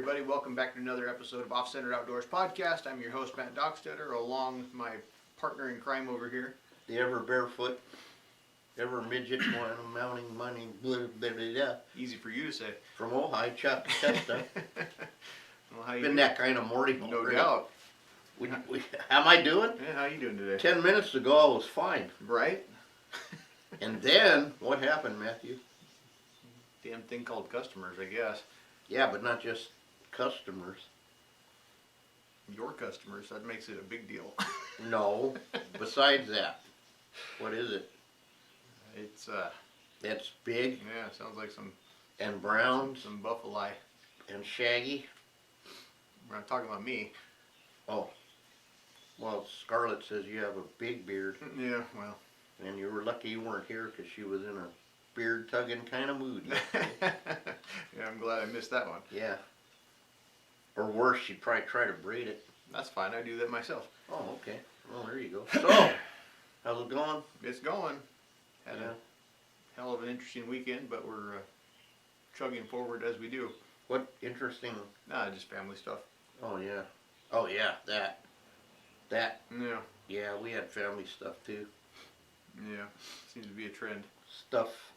everybody. Welcome back to another episode of OffCentered Outdoors Podcast. I'm your host, Matt Dockstetter, along with my partner in crime over here. The ever barefoot, ever midget, mounting money, blah, blah, blah, blah. Easy for you to say. From Ojai, Chester. Well, how you Been doing? that kind of Morty. No doubt. How am I doing? Yeah, how you doing today? 10 minutes ago I was fine. Right? And then, what happened, Matthew? Damn thing called customers, I guess. Yeah, but not just customers. Your customers, that makes it a big deal. No, besides that. What is it? It's, That's big yeah, sounds like some brown buffalo. and shaggy. We're not talking about me. Oh, well, Scarlett says you have a big beard. Yeah, well. And you were lucky you weren't here because she was in a beard-tugging kind of mood. Yeah, I'm glad I missed that one. Yeah. Or worse, she'd probably try to braid it. That's fine, I do that myself. Oh, okay. Well, there you go. So, how's it going? It's going. Had Yeah. a hell of an interesting weekend, but we're chugging forward as we do. What interesting... Nah, just family stuff. Oh, yeah. Oh, yeah, that. Yeah. Yeah, we had family stuff, too. Yeah, seems to be a trend. Stuff.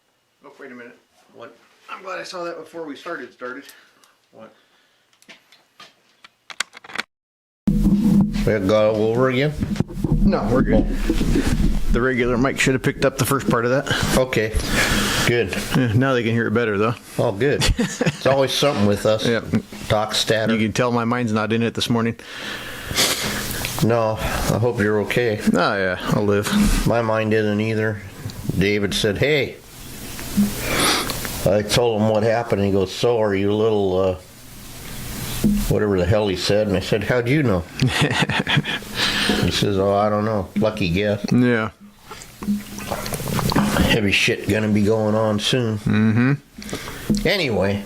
Oh, wait a minute. What? I'm glad I saw that before we started. What? We got to go over again? No, we're good. The regular mic should have picked up the first part of that. Okay. Good. Yeah, now they can hear it better, though. Oh, good. It's always something with us. Yeah. Doc statter. You can tell my mind's not in it this morning. No, I hope you're okay. Oh, yeah, I'll live. My mind isn't either. David said, hey. I told him what happened, and he goes, so are you a little, whatever the hell he said. And I said, how'd you know? He says, oh, I don't know. Lucky guess. Yeah. Heavy shit gonna be going on soon. Mm-hmm. Anyway,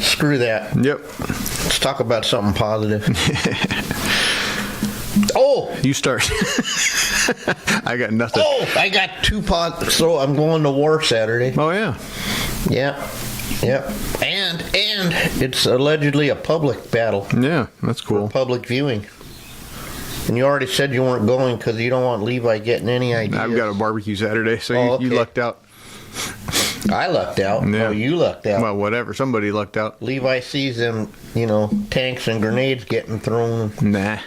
screw that. Yep. Let's talk about something positive. Oh! You start. I got nothing. Oh! I got 2 pods. So I'm going to war Saturday. Oh, yeah. Yeah. Yep. And it's allegedly a public battle. Yeah, that's cool. Public viewing. And you already said you weren't going because you don't want Levi getting any ideas. I've got a barbecue Saturday, so Okay. you lucked out. I lucked out. Yeah. No, you lucked out. Well, whatever. Somebody lucked out. Levi sees them, tanks and grenades getting thrown. Nah.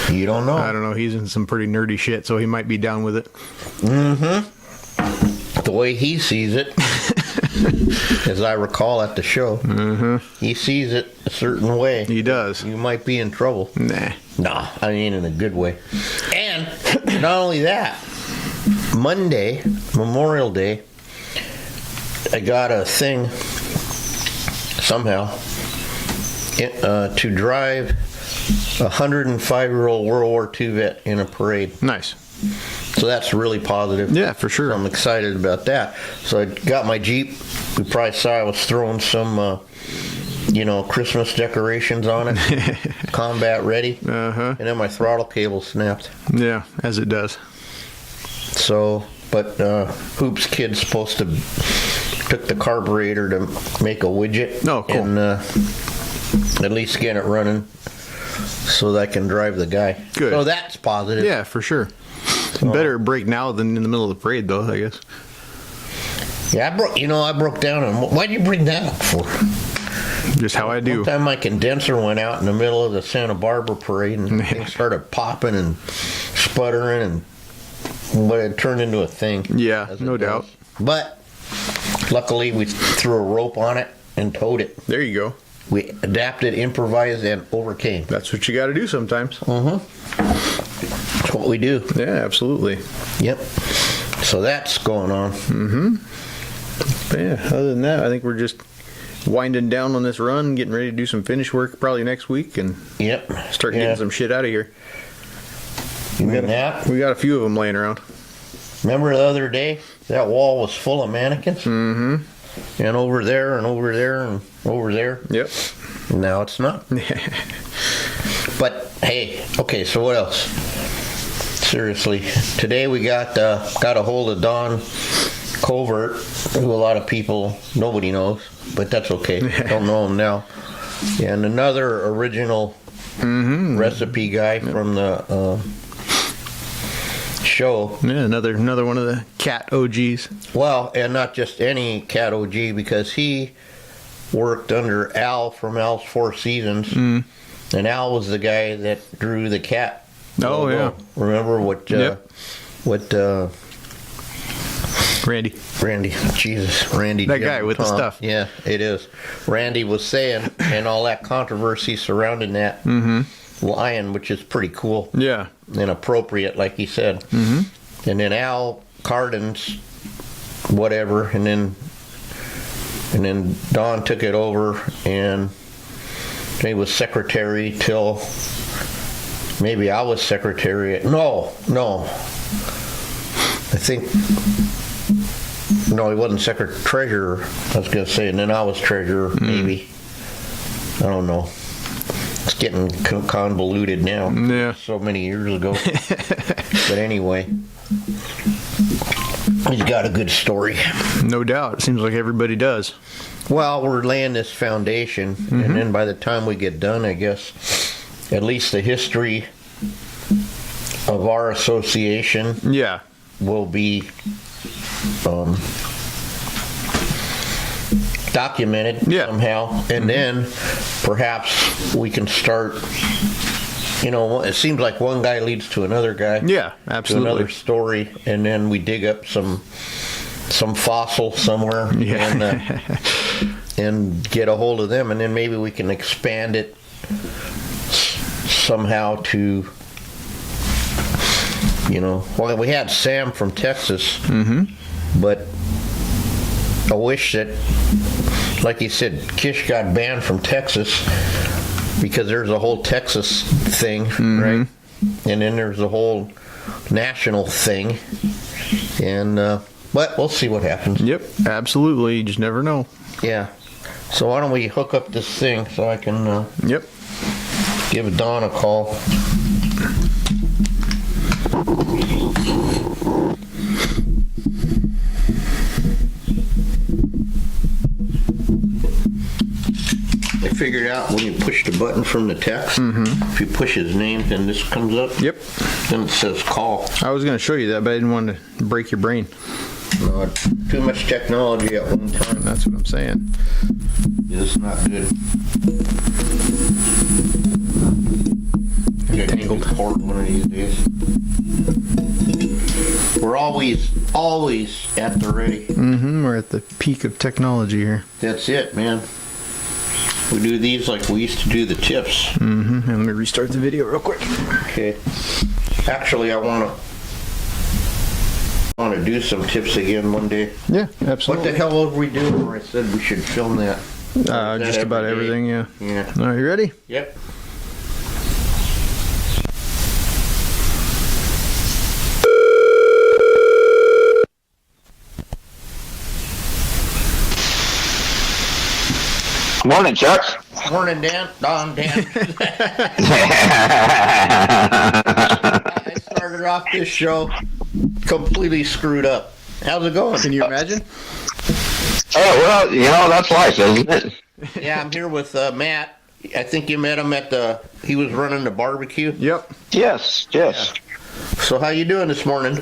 You don't know. I don't know. He's in some pretty nerdy shit, so he might be down with it. Mm-hmm. The way he sees it, as I recall at the show, he sees it a certain way. He does. You might be in trouble. Nah. No, I mean in a good way. And not only that, Monday, Memorial Day, I got a thing somehow to drive a 105-year-old World War II vet in a parade. Nice. So that's really positive. Yeah, for sure. I'm excited about that. So I got my Jeep. You probably saw I was throwing some, Christmas decorations on it. Combat ready. Uh-huh. And then my throttle cable snapped. Yeah, as it does. So, but Hoop's kid's supposed to took the carburetor to make a widget. Oh, cool. And at least get it running so that I can drive the guy. Good. So that's positive. Yeah, for sure. Better break now than in the middle of the parade, though, I guess. Yeah, I broke down. And why'd you bring that up for? Just how I do. One time my condenser went out in the middle of the Santa Barbara parade and things started popping and sputtering but it turned into a thing. Yeah, no doubt. But luckily we threw a rope on it and towed it. There you go. We adapted, improvised, and overcame. That's what you got to do sometimes. That's what we do. Yeah, absolutely. Yep. So that's going on. But yeah, other than that, I think we're just winding down on this run, getting ready to do some finish work probably next week and start getting some shit out of here. You mean that? We got a few of them laying around. Remember the other day? That wall was full of mannequins? Mm-hmm. And over there and over there and over there. Yep. Now it's not. But hey, okay, so what else? Seriously, today we got a hold of Don Covert, who a lot of people, nobody knows, but that's okay. Don't know him now. And another original recipe guy from the show. Yeah, another one of the CAT OGs. Well, and not just any CAT OG, because he worked under Al from Al's Four Seasons. And Al was the guy that drew the cat. Oh, yeah. Remember what Randy. Jesus, Randy. That guy with the stuff. Yeah, it is. Randy was saying, and all that controversy surrounding that lion, which is pretty cool. Yeah. And appropriate, like he said. And then Al Cardin's whatever, and then Don took it over, and he was secretary till maybe I was secretary. No. I think, no, he wasn't treasurer, I was going to say, and then I was treasurer, maybe. I don't know. It's getting convoluted now. Yeah. So many years ago. But anyway, he's got a good story. No doubt. It seems like everybody does. Well, we're laying this foundation, and then by the time we get done, I guess, at least the history of our association will be documented somehow, and then perhaps we can start, it seems like one guy leads to another guy. Yeah, absolutely. To another story, and then we dig up some fossil somewhere and get a hold of them, and then maybe we can expand it somehow to, well, we had Sam from Texas, but I wish that, like you said, Kish got banned from Texas because there's a whole Texas thing, right? And then there's a whole national thing, and but we'll see what happens. Yep, absolutely. You just never know. Yeah. So why don't we hook up this thing so I can give Don a call. I figured out when you push the button from the text, if you push his name, then this comes up. Yep. Then it says call. I was going to show you that, but I didn't want to break your brain. No, too much technology at one time. That's what I'm saying. It's not good. I gotta get a cord one of these days. We're always at the ready. We're at the peak of technology here. That's it, man. We do these like we used to do the tips. And let me restart the video real quick. Okay. Actually, I want to do some tips again one day. Yeah, absolutely. What the hell were we doing where I said we should film that? Just about everything, yeah. Yeah. All right, you ready? Yep. Morning, Chuck. Morning, Dan. Dan. I started off this show completely screwed up. How's it going? Can you imagine? Oh, well, that's life, isn't it? Yeah, I'm here with Matt. I think you met him he was running the barbecue. Yep. Yes. Yeah. So how you doing this morning?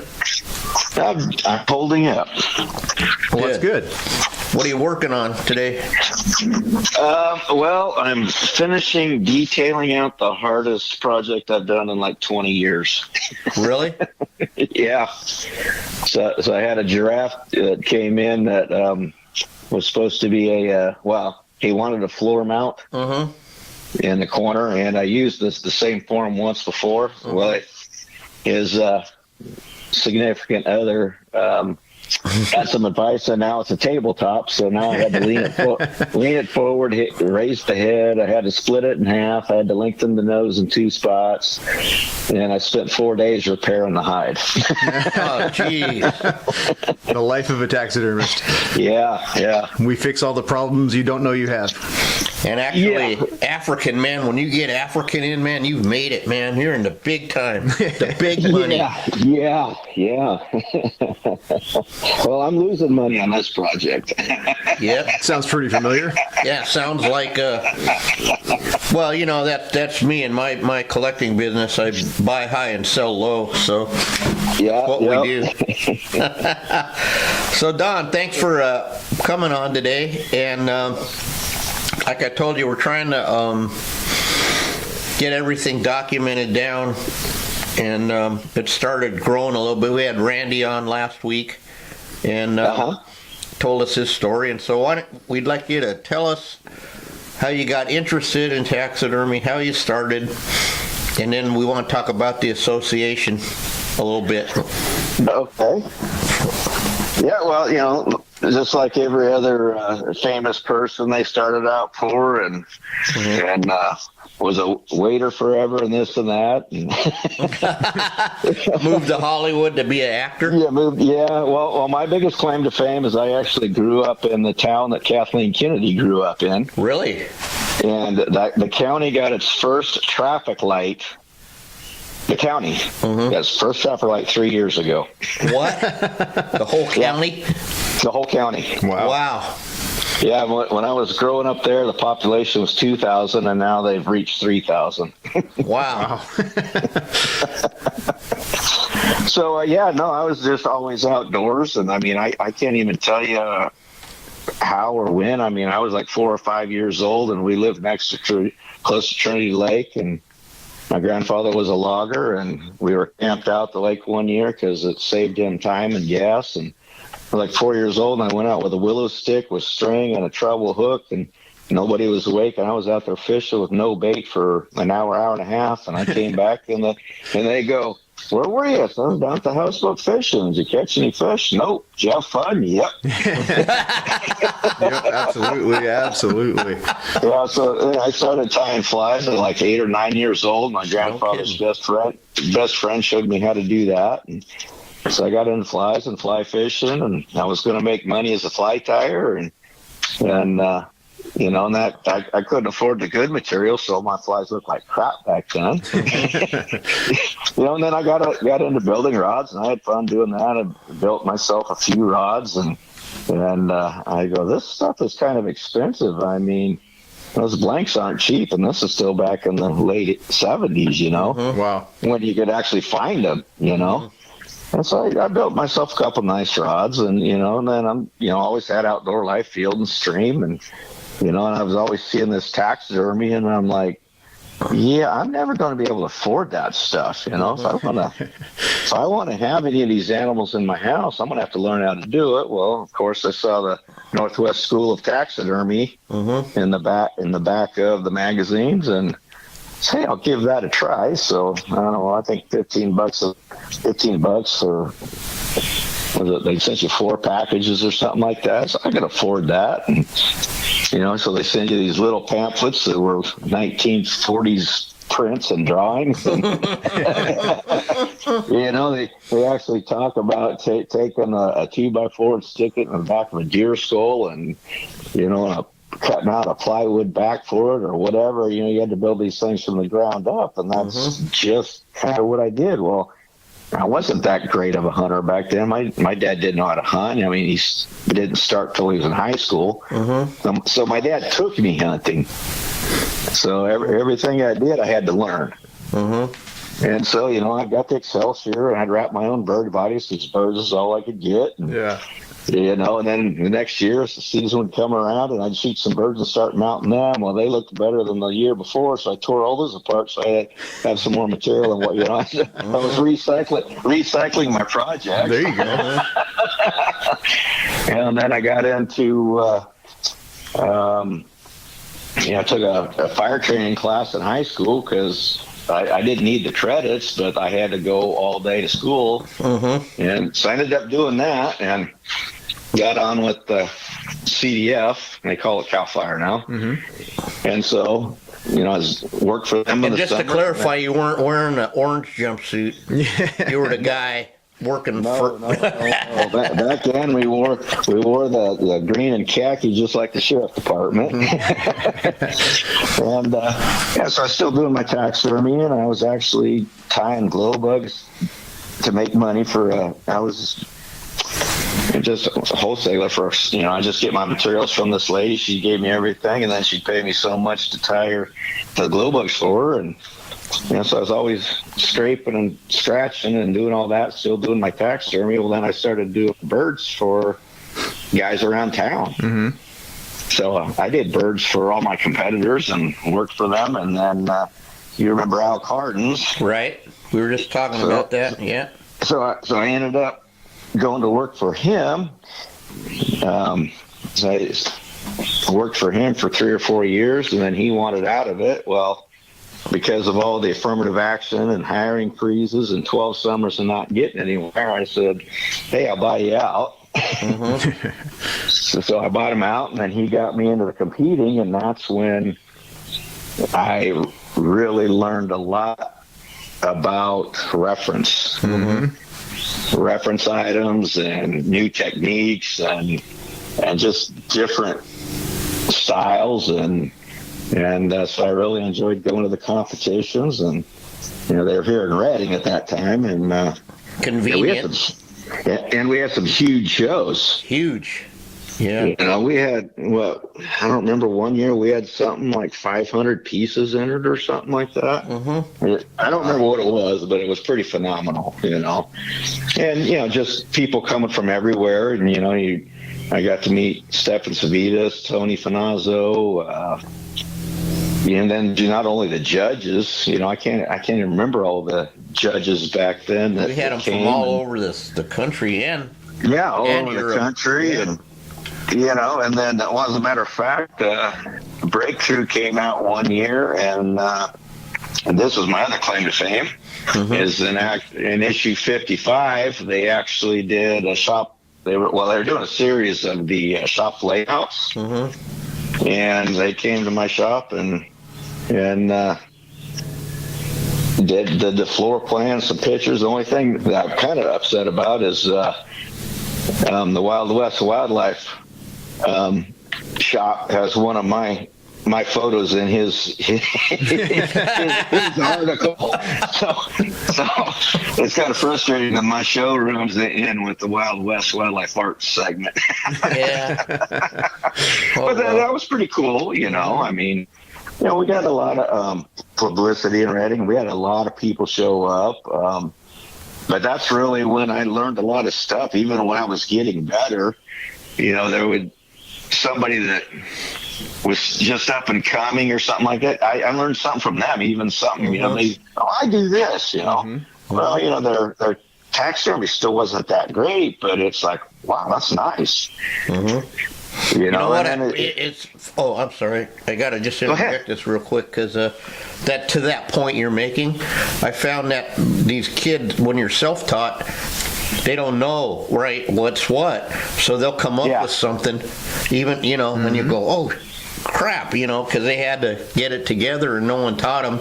I'm holding up. Well, that's good. What are you working on today? Well, I'm finishing detailing out the hardest project I've done in like 20 years. Really? Yeah. So I had a giraffe that came in that was supposed to be he wanted a floor mount in the corner, and I used the same form once before. Well, his significant other got some advice, and now it's a tabletop, so now I had to lean it forward, raise the head. I had to split it in half. I had to lengthen the nose in 2 spots, and I spent 4 days repairing the hide. Oh, jeez. The life of a taxidermist. Yeah. We fix all the problems you don't know you have. And actually, African, man, when you get African in, man, you've made it, man. You're in the big time, the big money. Yeah. Well, I'm losing money on this project. Yep. Sounds pretty familiar. Yeah, sounds like, well, you know, that's me and my collecting business. I buy high and sell low, so what we do. So, Don, thanks for coming on today. And like I told you, we're trying to get everything documented down, and it started growing a little bit. We had Randy on last week, and told us his story. And so we'd like you to tell us how you got interested in taxidermy, how you started, and then we want to talk about the association a little bit. Okay. Yeah, well, you know, just like every other famous person, they started out poor and was a waiter forever and this and that. And moved to Hollywood to be an actor? Yeah, well, my biggest claim to fame is I actually grew up in the town that Kathleen Kennedy grew up in. Really? And the county got its first traffic light. The county. Got its first traffic light 3 years ago. What? The whole county? The whole county. Wow. Yeah, when I was growing up there, the population was 2,000, and now they've reached 3,000. Wow. So, I was just always outdoors, and I mean, I can't even tell you how or when. I mean, I was like 4 or 5 years old, and we lived close to Trinity Lake, and my grandfather was a logger, and we were camped out the lake one year because it saved him time and gas. And I was like 4 years old, and I went out with a willow stick with string and a treble hook, and nobody was awake, and I was out there fishing with no bait for an hour and a half. And I came back, and they go, "Where were you?" So I was down at the houseboat fishing. "Did you catch any fish?" "Nope." "Did you have fun?" "Yep." Yep, absolutely. Yeah, so I started tying flies at like 8 or 9 years old. My grandfather's best friend showed me how to do that. And so I got into flies and fly fishing, and I was going to make money as a fly tyer, and that I couldn't afford the good material, so my flies looked like crap back then. And then I got into building rods, and I had fun doing that. I built myself a few rods, and I go, this stuff is kind of expensive. I mean, those blanks aren't cheap, and this is still back in the late 70s, Wow. when you could actually find them, And so I built myself a couple nice rods, and then I'm always had outdoor life, field and stream, and and I was always seeing this taxidermy, and I'm like, I'm never going to be able to afford that stuff, If I want to have any of these animals in my house, I'm going to have to learn how to do it. Well, of course, I saw the Northwest School of Taxidermy in the back of the magazines, and say, I'll give that a try. So I don't know. I think $15 for. They sent you 4 packages or something like that, so I could afford that. And, so they send you these little pamphlets that were 1940s prints and drawings. And, they actually talk about taking a 2x4 and sticking it in the back of a deer skull, and cutting out a plywood back for it or whatever. You had to build these things from the ground up, and that's just kind of what I did. Well, I wasn't that great of a hunter back then. My dad didn't know how to hunt. I mean, he didn't start till he was in high school. So my dad took me hunting. So everything I did, I had to learn. And so, I got the Excelsior, and I'd wrap my own bird bodies because birds is all I could get. And, and then the next year, the season would come around, and I'd shoot some birds and start mounting them. Well, they looked better than the year before, so I tore all those apart, so I had to have some more material. And I was recycling my project. There you go. And then I got into, I took a fire training class in high school because I didn't need the credits, but I had to go all day to school. And so I ended up doing that and got on with the CDF. They call it CAL FIRE now. And so, I worked for them in the summer. And just to clarify, you weren't wearing an orange jumpsuit. You were the guy. working No. Back then we wore the green and khaki just like the sheriff department. And so I was still doing my taxidermy, and I was actually tying glow bugs to make money for. I was just a wholesaler for. I just get my materials from this lady. She gave me everything, and then she'd pay me so much to tie her the glow bugs for her, and. So I was always scraping and scratching and doing all that, still doing my taxidermy. Well, then I started doing birds for guys around town. Mm-hmm. So I did birds for all my competitors and worked for them. And then you remember Al Cardin's. Right. We were just talking about that, yeah. So I ended up going to work for him. So I worked for him for 3 or 4 years, and then he wanted out of it. Well, because of all the affirmative action and hiring freezes and 12 summers and not getting anywhere, I said, hey, I'll buy you out. Mm-hmm. So I bought him out, and then he got me into the competing, and that's when I really learned a lot about reference. Mm-hmm. Reference items and new techniques and just different styles and so I really enjoyed going to the competitions, and they were here in Reading at that time, and convenient. We had some huge shows. Huge, yeah. We had I don't remember, one year we had something like 500 pieces entered or something like that. Mm-hmm. I don't remember what it was, but it was pretty phenomenal, And just people coming from everywhere, and I got to meet Stefan Savitas, Tony Finazzo. And then not only the judges, I can't even remember all the judges back then. We had them from all over the country and all over Europe. The country, and and then as a matter of fact, Breakthrough came out one year, and this was my other claim to fame. Mm-hmm. Is in issue 55, they actually did a shop. They were doing a series of the shop layouts. Mm-hmm. And they came to my shop and did the floor plans, some pictures. The only thing that I'm kind of upset about is the Wild West Wildlife shop has one of my photos in his article. So it's kind of frustrating that my showrooms end with the Wild West Wildlife Arts segment. Yeah. But that was pretty cool, I mean, we got a lot of publicity in Reading. We had a lot of people show up. But that's really when I learned a lot of stuff. Even when I was getting better, there would somebody that was just up and coming or something like that. I learned something from them, even something, mm-hmm. I do this, Mm-hmm. Well, their taxidermy still wasn't that great, but it's like, wow, that's nice. Mm-hmm. I'm sorry. I got to just interject this real quick because to that point you're making, I found that these kids, when you're self-taught, they don't know, right, what's what. So they'll come up with something, even, mm-hmm. and you go, oh, crap, because they had to get it together and no one taught them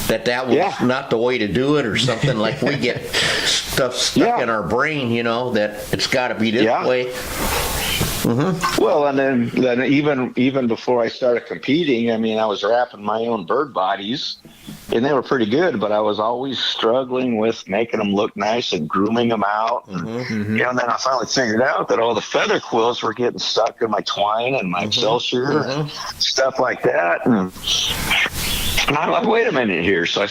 that was not the way to do it or something. Like we get stuff stuck in our brain, that it's got to be this way. Mm-hmm. Well, and then even before I started competing, I mean, I was wrapping my own bird bodies, and they were pretty good, but I was always struggling with making them look nice and grooming them out. Mm-hmm. And then I finally figured out that all the feather quills were getting stuck in my twine and my Excelsior and stuff like that. And I'm like, wait a minute here. So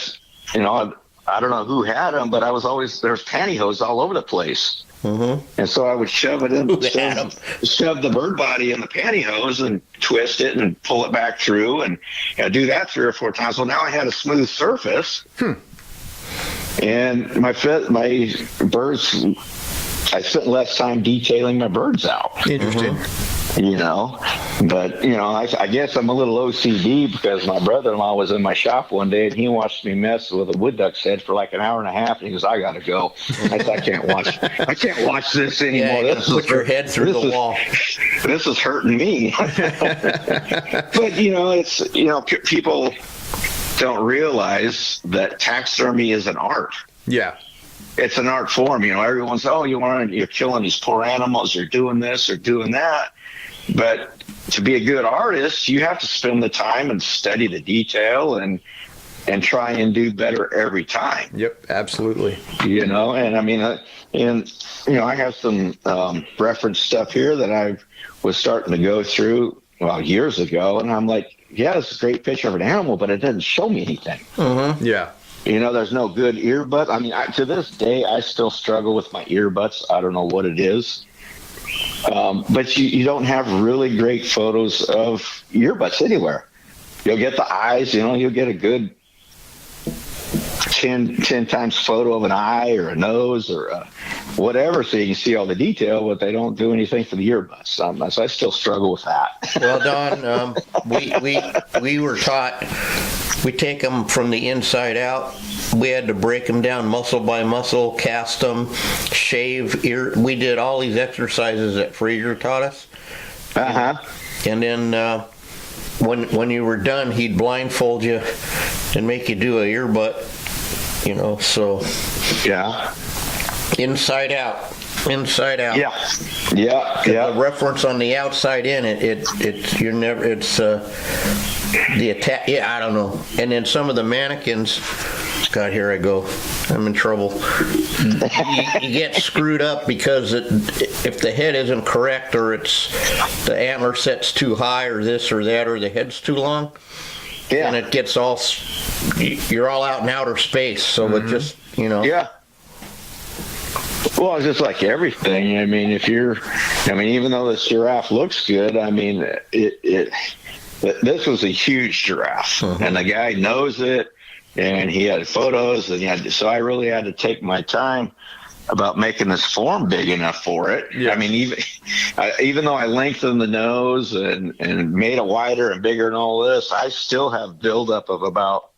I don't know who had them, but there's pantyhose all over the place. Mm-hmm. And so I would shove the bird body in the pantyhose and twist it and pull it back through and do that 3 or 4 times. Well, now I had a smooth surface. And my birds, I spent less time detailing my birds out. Interesting. But I guess I'm a little OCD because my brother-in-law was in my shop one day and he watched me mess with a wood duck's head for like an hour and a half, and he goes, I gotta go. I said, I can't watch this anymore. Put your head through the wall. This is hurting me. But people don't realize that taxidermy is an art. Yeah. it's an art form. Everyone's, you're killing these poor animals, you're doing this or doing that. But to be a good artist, you have to spend the time and study the detail and try and do better every time. Yep, absolutely. And I mean, I have some reference stuff here that I was starting to go through years ago, and I'm like, yeah, it's a great picture of an animal, but it doesn't show me anything. Mm-hmm. Yeah. There's no good earbud. I mean, to this day, I still struggle with my earbuds. I don't know what it is. But you don't have really great photos of earbuds anywhere. You'll get the eyes, you'll get a good 10 times photo of an eye or a nose or whatever, so you can see all the detail, but they don't do anything for the earbuds. So I still struggle with that. Well, Don, we were taught, we take them from the inside out. We had to break them down muscle by muscle, cast them, shave ear. We did all these exercises that Fraser taught us. And then when you were done, he'd blindfold you and make you do a earbud. So Yeah. inside out. Yeah. The reference on the outside in the attack. Yeah, I don't know. And then some of the mannequins. God, here I go. I'm in trouble. You get screwed up because if the head isn't correct, or it's the antler set's too high, or this or that, or the head's too long. Yeah. And it gets you're all out in outer space. So it just, Yeah. Well, it's just like everything. I mean, even though this giraffe looks good, I mean, this was a huge giraffe, and the guy knows it, and he had photos, and so I really had to take my time about making this form big enough for it. Yeah. I mean, even though I lengthened the nose and made it wider and bigger and all this, I still have buildup of about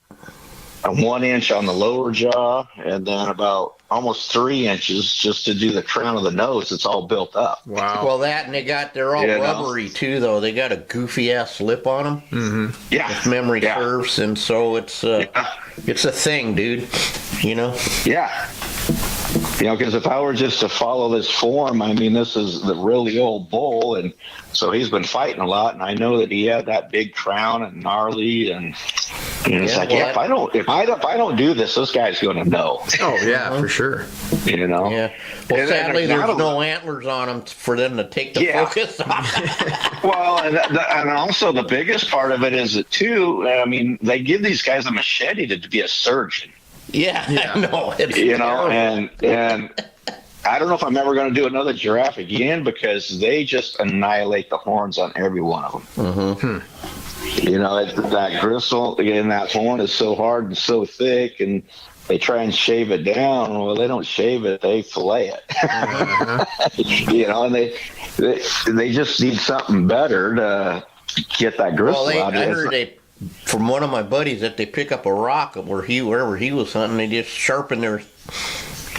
1 inch on the lower jaw, and then about almost 3 inches just to do the crown of the nose. It's all built up. Wow. Well, they're all rubbery too, though. They got a goofy ass lip on them. Mm-hmm. Yeah. If memory serves, and so it's a thing, dude. Yeah. Because if I were just to follow this form, I mean, this is the really old bull, and so he's been fighting a lot, and I know that he had that big crown and gnarly, and it's like, if I don't do this guy's going to know. Oh yeah, for sure. Yeah. Well, sadly, there's no antlers on them for them to take the focus off. Well, and also the biggest part of it is that too. I mean, they give these guys a machete to be a surgeon. Yeah. I know. It's and I don't know if I'm ever going to do another giraffe again, because they just annihilate the horns on every one of them. Mm-hmm. That gristle in that horn is so hard and so thick, and they try and shave it down. Well, they don't shave it; they fillet it. And they just need something better to get that gristle out. I heard from one of my buddies that they pick up a rock wherever he was hunting. They just sharpen their,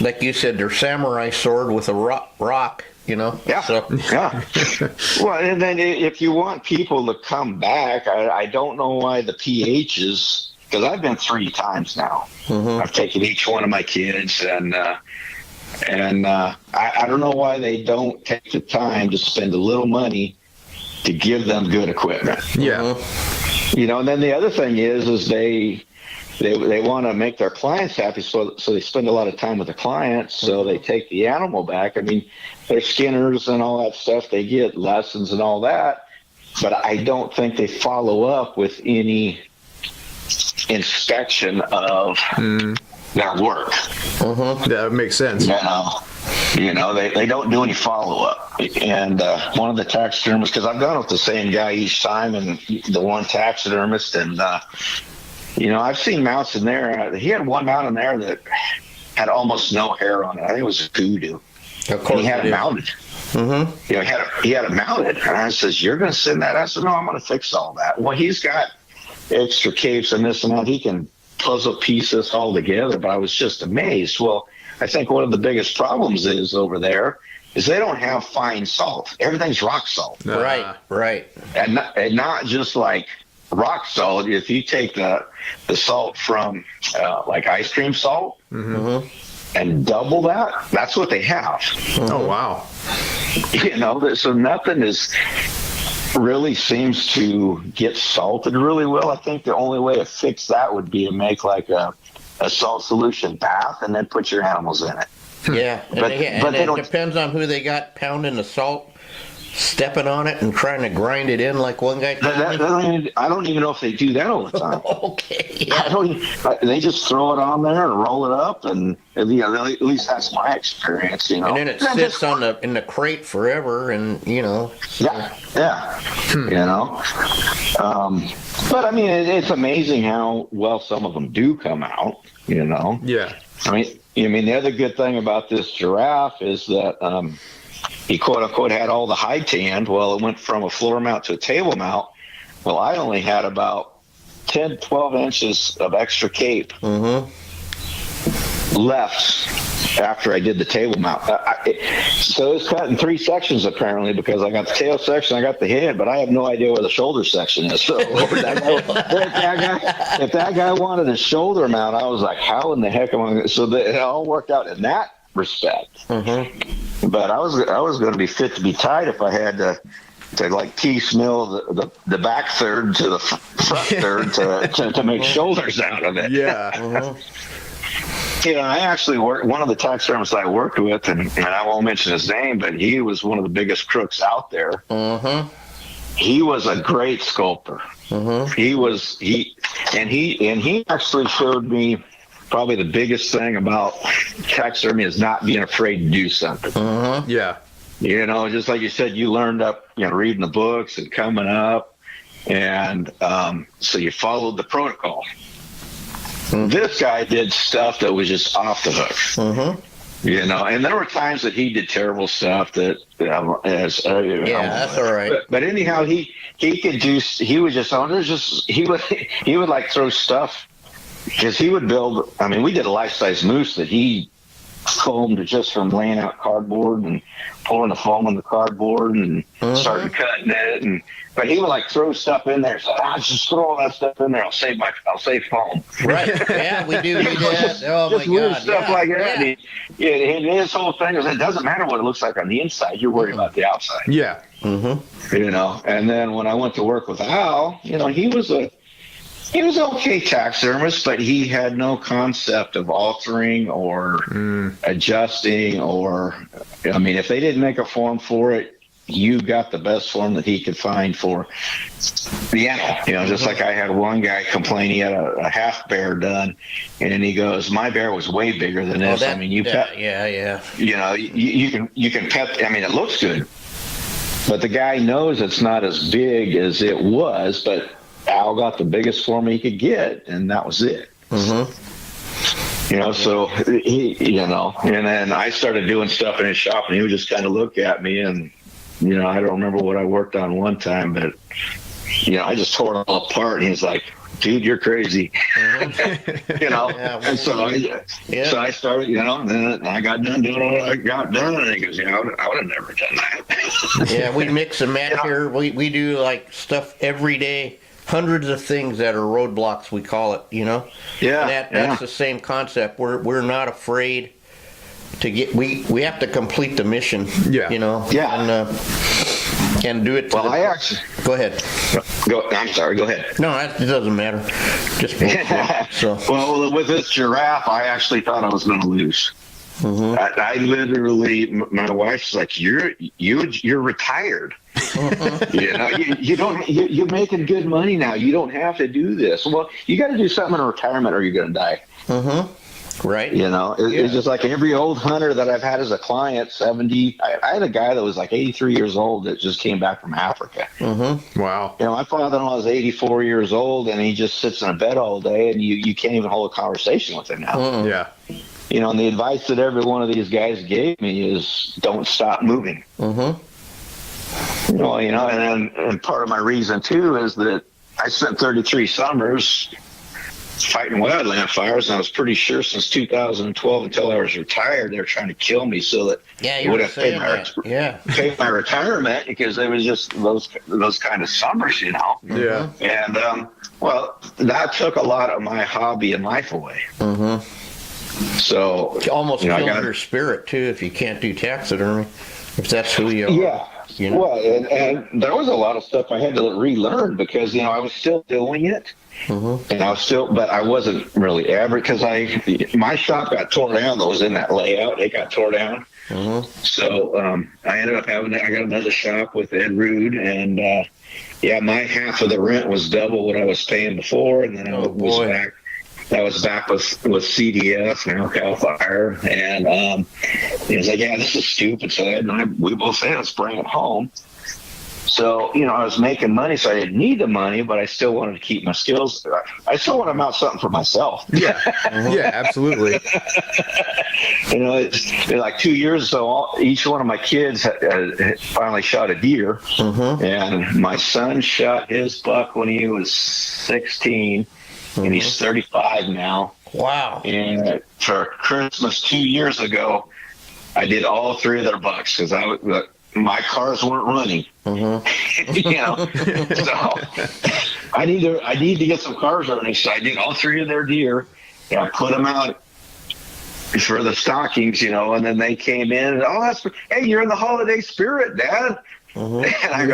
like you said, their samurai sword with a rock. Yeah. So. Yeah. Well, and then if you want people to come back, I don't know why the PHs, because I've been 3 times now. Mm-hmm. I've taken each one of my kids, and I don't know why they don't take the time to spend a little money to give them good equipment. Yeah. Mm-hmm. And then the other thing is they want to make their clients happy, so they spend a lot of time with the clients, so they take the animal back. I mean, they're skinners and all that stuff. They get lessons and all that, but I don't think they follow up with any inspection of their work. Mm-hmm. That makes sense. They don't do any follow-up. And one of the taxidermists, because I've gone with the same guy each time, and the one taxidermist, and I've seen mounts in there. He had one mount in there that had almost no hair on it. I think it was voodoo. Of course, he had it mounted. Mm-hmm. He had it mounted. And I says, "You're going to send that?" I said, "No, I'm going to fix all that." Well, he's got extra capes and this and that. He can puzzle piece this all together. But I was just amazed. Well, I think one of the biggest problems is over there is they don't have fine salt. Everything's rock salt. Right. And not just like rock salt. If you take the salt from like ice cream salt, mm-hmm. and double that, that's what they have. Oh, wow. So nothing really seems to get salted really well. I think the only way to fix that would be to make like a salt solution bath and then put your animals in it. Yeah, but it depends on who they got pounding the salt, stepping on it and trying to grind it in like one guy told me. I don't even know if they do that all the time. Okay, yeah. They just throw it on there and roll it up, and at least that's my experience. And then it sits in the crate forever, and so. Yeah. But I mean, it's amazing how well some of them do come out. Yeah. I mean, the other good thing about this giraffe is that he quote unquote had all the high tanned. Well, it went from a floor mount to a table mount. Well, I only had about 10, 12 inches of extra cape left after I did the table mount. So it's cut in 3 sections apparently, because I got the tail section, I got the head, but I have no idea where the shoulder section is. So if that guy wanted a shoulder mount, I was like, how in the heck am I going to? So it all worked out in that respect. But I was going to be fit to be tied if I had to like piecemeal the back third to the front third to make shoulders out of it. Yeah. I actually worked, one of the taxidermists I worked with, and I won't mention his name, but he was one of the biggest crooks out there. He was a great sculptor. He actually showed me probably the biggest thing about taxidermy is not being afraid to do something. Yeah. Just like you said, you learned up, reading the books and coming up, and so you followed the protocol. This guy did stuff that was just off the hook. And there were times that he did terrible stuff that that's all right. But anyhow, he could do. He was just he would like throw stuff, because he would build. I mean, we did a life-size moose that he foamed just from laying out cardboard and pouring the foam on the cardboard and starting cutting it. But he would like throw stuff in there. So just throw all that stuff in there. I'll save foam. Right. Yeah, we do that. Oh just my weird God. Stuff like that. Yeah. And his whole thing is, it doesn't matter what it looks like on the inside. You're worried about the outside. Yeah. And then when I went to work with Al, he was an okay taxidermist, but he had no concept of altering or adjusting if they didn't make a form for it, you got the best form that he could find for the animal. Just like I had one guy complain he had a half bear done, and he goes, my bear was way bigger than this. You can pet. I mean, it looks good, but the guy knows it's not as big as it was, but Al got the biggest form he could get, and that was it. So he, and then I started doing stuff in his shop, and he would just kind of look at me, and I don't remember what I worked on one time, but I just tore it all apart, and he's like, dude, you're crazy. And so I started, and then I got done doing what I got done, and he goes, I would have never done that. Yeah, we mix and match here. We do like stuff every day. Hundreds of things that are roadblocks, we call it, Yeah. And that's the same concept. We're not afraid to get. We have to complete the mission. Yeah. Yeah. And do it. Well, I actually. Go ahead. I'm sorry. Go ahead. No, it doesn't matter. Just so. Well, with this giraffe, I actually thought I was going to lose. I literally, my wife's like, you're retired. You're making good money now. You don't have to do this. Well, you got to do something in retirement, or you're going to die. Right. It's just like every old hunter that I've had as a client, 70. I had a guy that was like 83 years old that just came back from Africa. Wow. My father-in-law is 84 years old, and he just sits in a bed all day, and you can't even hold a conversation with him now. Yeah. And the advice that every one of these guys gave me is don't stop moving. And part of my reason too is that I spent 33 summers fighting wildland fires, and I was pretty sure since 2012 until I was retired, they were trying to kill me so that you would have paid my retirement, because it was just those kind of summers, Yeah. And well, that took a lot of my hobby and life away. So almost you know, kills your spirit too if you can't do taxidermy, if that's who you are. Yeah. You know? Well, and there was a lot of stuff I had to relearn because, you know, I was still doing it. Mm-hmm. And I was still, but I wasn't really average because my shop got torn down. That was in that layout. It got torn down. Mm-hmm. So I ended up I got another shop with Ed Rude, and yeah, my half of the rent was double what I was paying before, and then I was back with CDF, now Cal Fire, and he was like, yeah, this is stupid. So Ed and I, we both said, let's bring it home. So, you know, I was making money, so I didn't need the money, but I still wanted to keep my skills. I still want to mount something for myself. Yeah, yeah, absolutely. You know, it's like 2 years ago, each one of my kids had finally shot a deer. Mm-hmm. And my son shot his buck when he was 16, and he's 35 now. Wow. And for Christmas 2 years ago, I did all three of their bucks because my cars weren't running. Mm-hmm. You know, so I need to get some cars running. So I did all three of their deer, and I put them out for the stockings, you know, and then they came in and, hey, you're in the holiday spirit, Dad. Mm-hmm. And I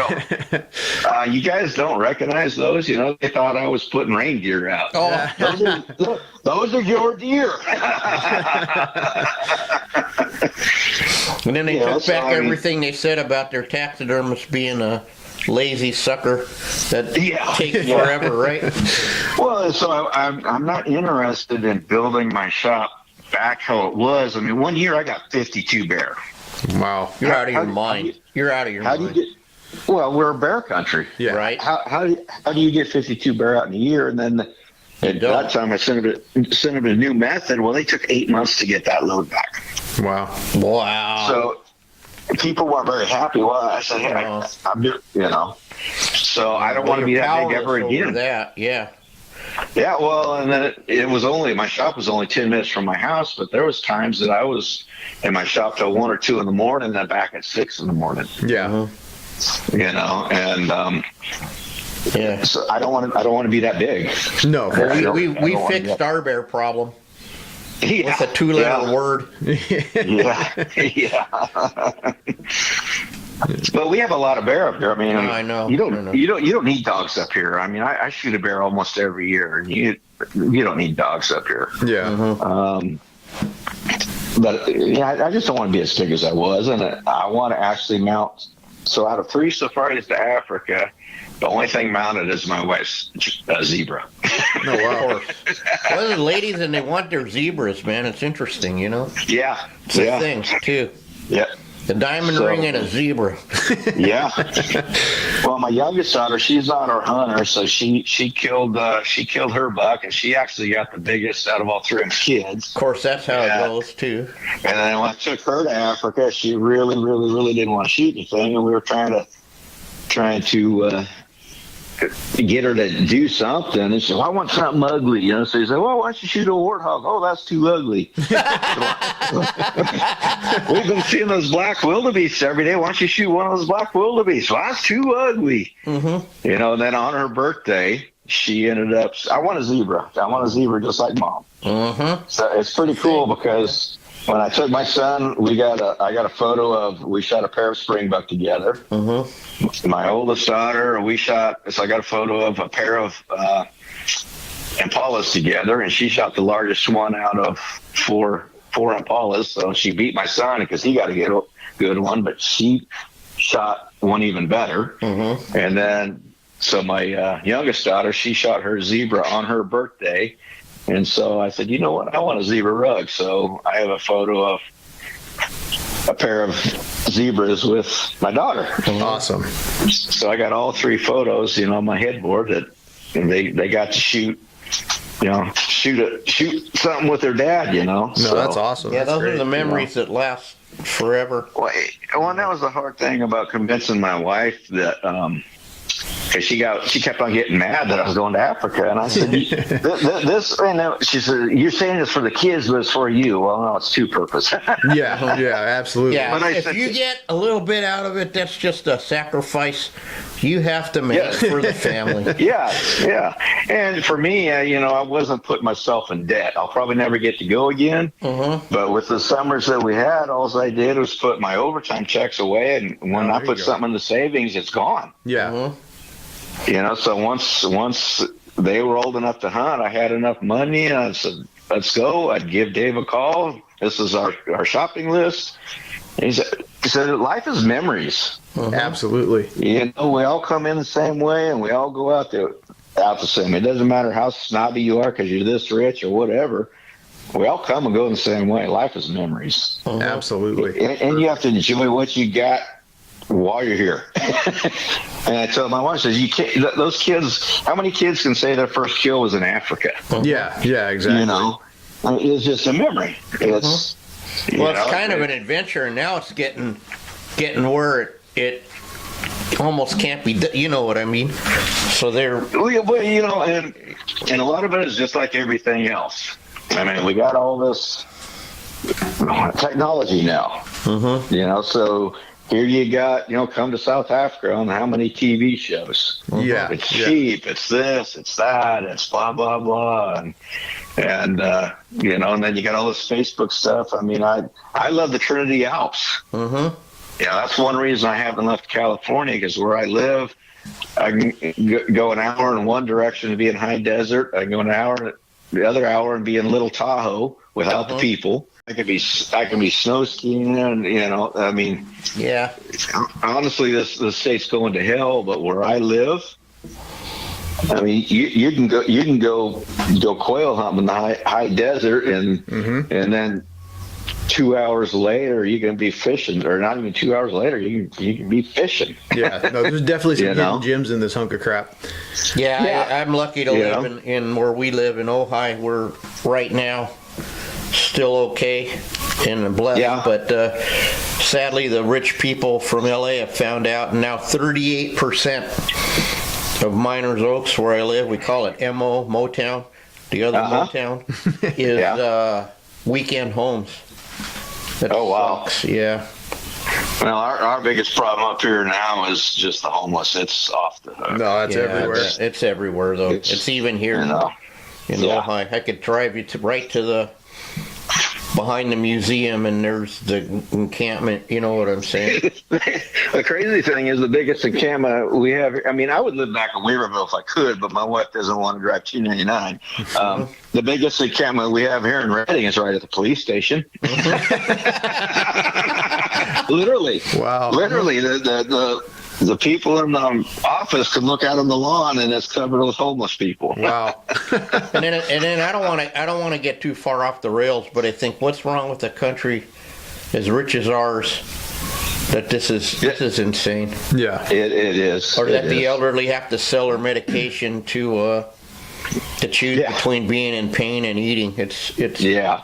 go, you guys don't recognize those? You know, they thought I was putting reindeer out. Oh, those are your deer. And then they took back everything they said about their taxidermist being a lazy sucker that takes forever, right? Well, so I'm not interested in building my shop back how it was. I mean, 1 year I got 52 bear. Wow. You're out of your mind. You're out of your mind. Well, we're a bear country. Yeah. Right. How do you get 52 bear out in a year? And then at that time I sent them a new method. Well, they took 8 months to get that load back. Wow. So people weren't very happy. Well, I said, hey, I'm you know. So I don't want to be that big ever again. That, yeah. Yeah, well, and then my shop was only 10 minutes from my house, but there was times that I was in my shop till 1 or 2 in the morning, and then back at 6 in the morning. Yeah. Mm-hmm. You know, and yeah. So I don't want to be that big. No. Well, we fixed our bear problem. Yeah. With a 2-letter word. Yeah. But we have a lot of bear up here. I mean, I know. You don't need dogs up here. I mean, I shoot a bear almost every year, and you don't need dogs up here. Yeah. Mm-hmm. But yeah, I just don't want to be as big as I was, and I want to actually mount. So out of 3 safaris to Africa, the only thing mounted is my wife's zebra. No, wow. Well, the ladies, and they want their zebras, man. It's interesting, you know? Yeah. It's a thing, too. Yeah. The diamond ring and a zebra. Yeah. Well, my youngest daughter, she's not our hunter, so she killed her buck, and she actually got the biggest out of all 3 of my kids. Of course, that's how it goes too. And then when I took her to Africa, she really, really, really didn't want to shoot anything, and we were trying to get her to do something, and she said, well, I want something ugly, you know. So he said, well, why don't you shoot a warthog? Oh, that's too ugly. We've been seeing those black wildebeests every day. Why don't you shoot one of those black wildebeests? Well, that's too ugly. Mm-hmm. You know, and then on her birthday, she ended up, I want a zebra just like Mom. Mm-hmm. So it's pretty cool because when I took my son, I got a photo of, we shot a pair of springbuck together. Mm-hmm. My oldest daughter, so I got a photo of a pair of impalas together, and she shot the largest one out of four impalas. So she beat my son because he got a good one, but she shot one even better. Mm-hmm. And then, so my youngest daughter, she shot her zebra on her birthday. And so I said, you know what? I want a zebra rug. So I have a photo of a pair of zebras with my daughter. Awesome. So I got all 3 photos, you know, on my headboard that they got to shoot something with their dad, you know. No, so that's awesome. Yeah, that's those great. are the memories that last forever. Well, that was the hard thing about convincing my wife that because she kept on getting mad that I was going to Africa, and I said, "This," and she said, "You're saying this for the kids, but it's for you." Well, no, it's two purpose. Yeah, absolutely. Yeah, but if you get a little bit out of it, that's just a sacrifice you have to make for the family. Yeah. And for me, I wasn't putting myself in debt. I'll probably never get to go again. But with the summers that we had, all I did was put my overtime checks away, and when I put something in the savings, it's gone. Yeah. So once they were old enough to hunt, I had enough money, and I said, "Let's go." I'd give Dave a call. This is our shopping list. And he said, "Life is memories." Absolutely. We all come in the same way, and we all go out the same. It doesn't matter how snobby you are because you're this rich or whatever. We all come and go in the same way. Life is memories. Absolutely. And you have to enjoy what you got while you're here. And I told my wife, says, "You can't. Those kids. How many kids can say their first kill was in Africa?" Yeah, exactly. It's just a memory. It's it's kind of an adventure, and now it's getting where it almost can't be. You know what I mean? So they're and a lot of it is just like everything else. I mean, we got all this technology now. So here you got, come to South Africa on how many TV shows. Yeah. It's cheap, it's this, it's that, it's blah, blah, blah. And and then you got all this Facebook stuff. I mean, I love the Trinity Alps. That's one reason I haven't left California, because where I live, I can go an hour in one direction and be in high desert. I can go an hour, the other hour, and be in Little Tahoe without the people. I can be snow skiing, and I mean, honestly, this state's going to hell. But where I live, I mean, you can go quail hunting in the high desert, and then 2 hours later you can be fishing, or not even 2 hours later you can be fishing. There's definitely some hidden gems in this hunk of crap. I'm lucky to live in where we live in Ojai. We're right now still okay and blessed, but sadly the rich people from LA have found out, and now 38% of Miners Oaks, where I live, we call it Motown, the other Motown, is weekend homes. Wow. Yeah. Well, our biggest problem up here now is just the homeless. It's off the hook. No, it's everywhere. It's everywhere, though. It's even here in Ojai. I could drive you right to the behind the museum, and there's the encampment. You know what I'm saying? The crazy thing is, the biggest encampment we have. I mean, I would live back in Weaverville if I could, but my wife doesn't want to drive 299. The biggest encampment we have here in Redding is right at the police station. Literally. Wow. Literally, the people in the office can look out on the lawn, and it's covered with homeless people. Wow. and then I don't want to get too far off the rails, but I think what's wrong with a country as rich as ours, that this is insane. Yeah. It is. Or that the elderly have to sell their medication to choose between being in pain and eating. It's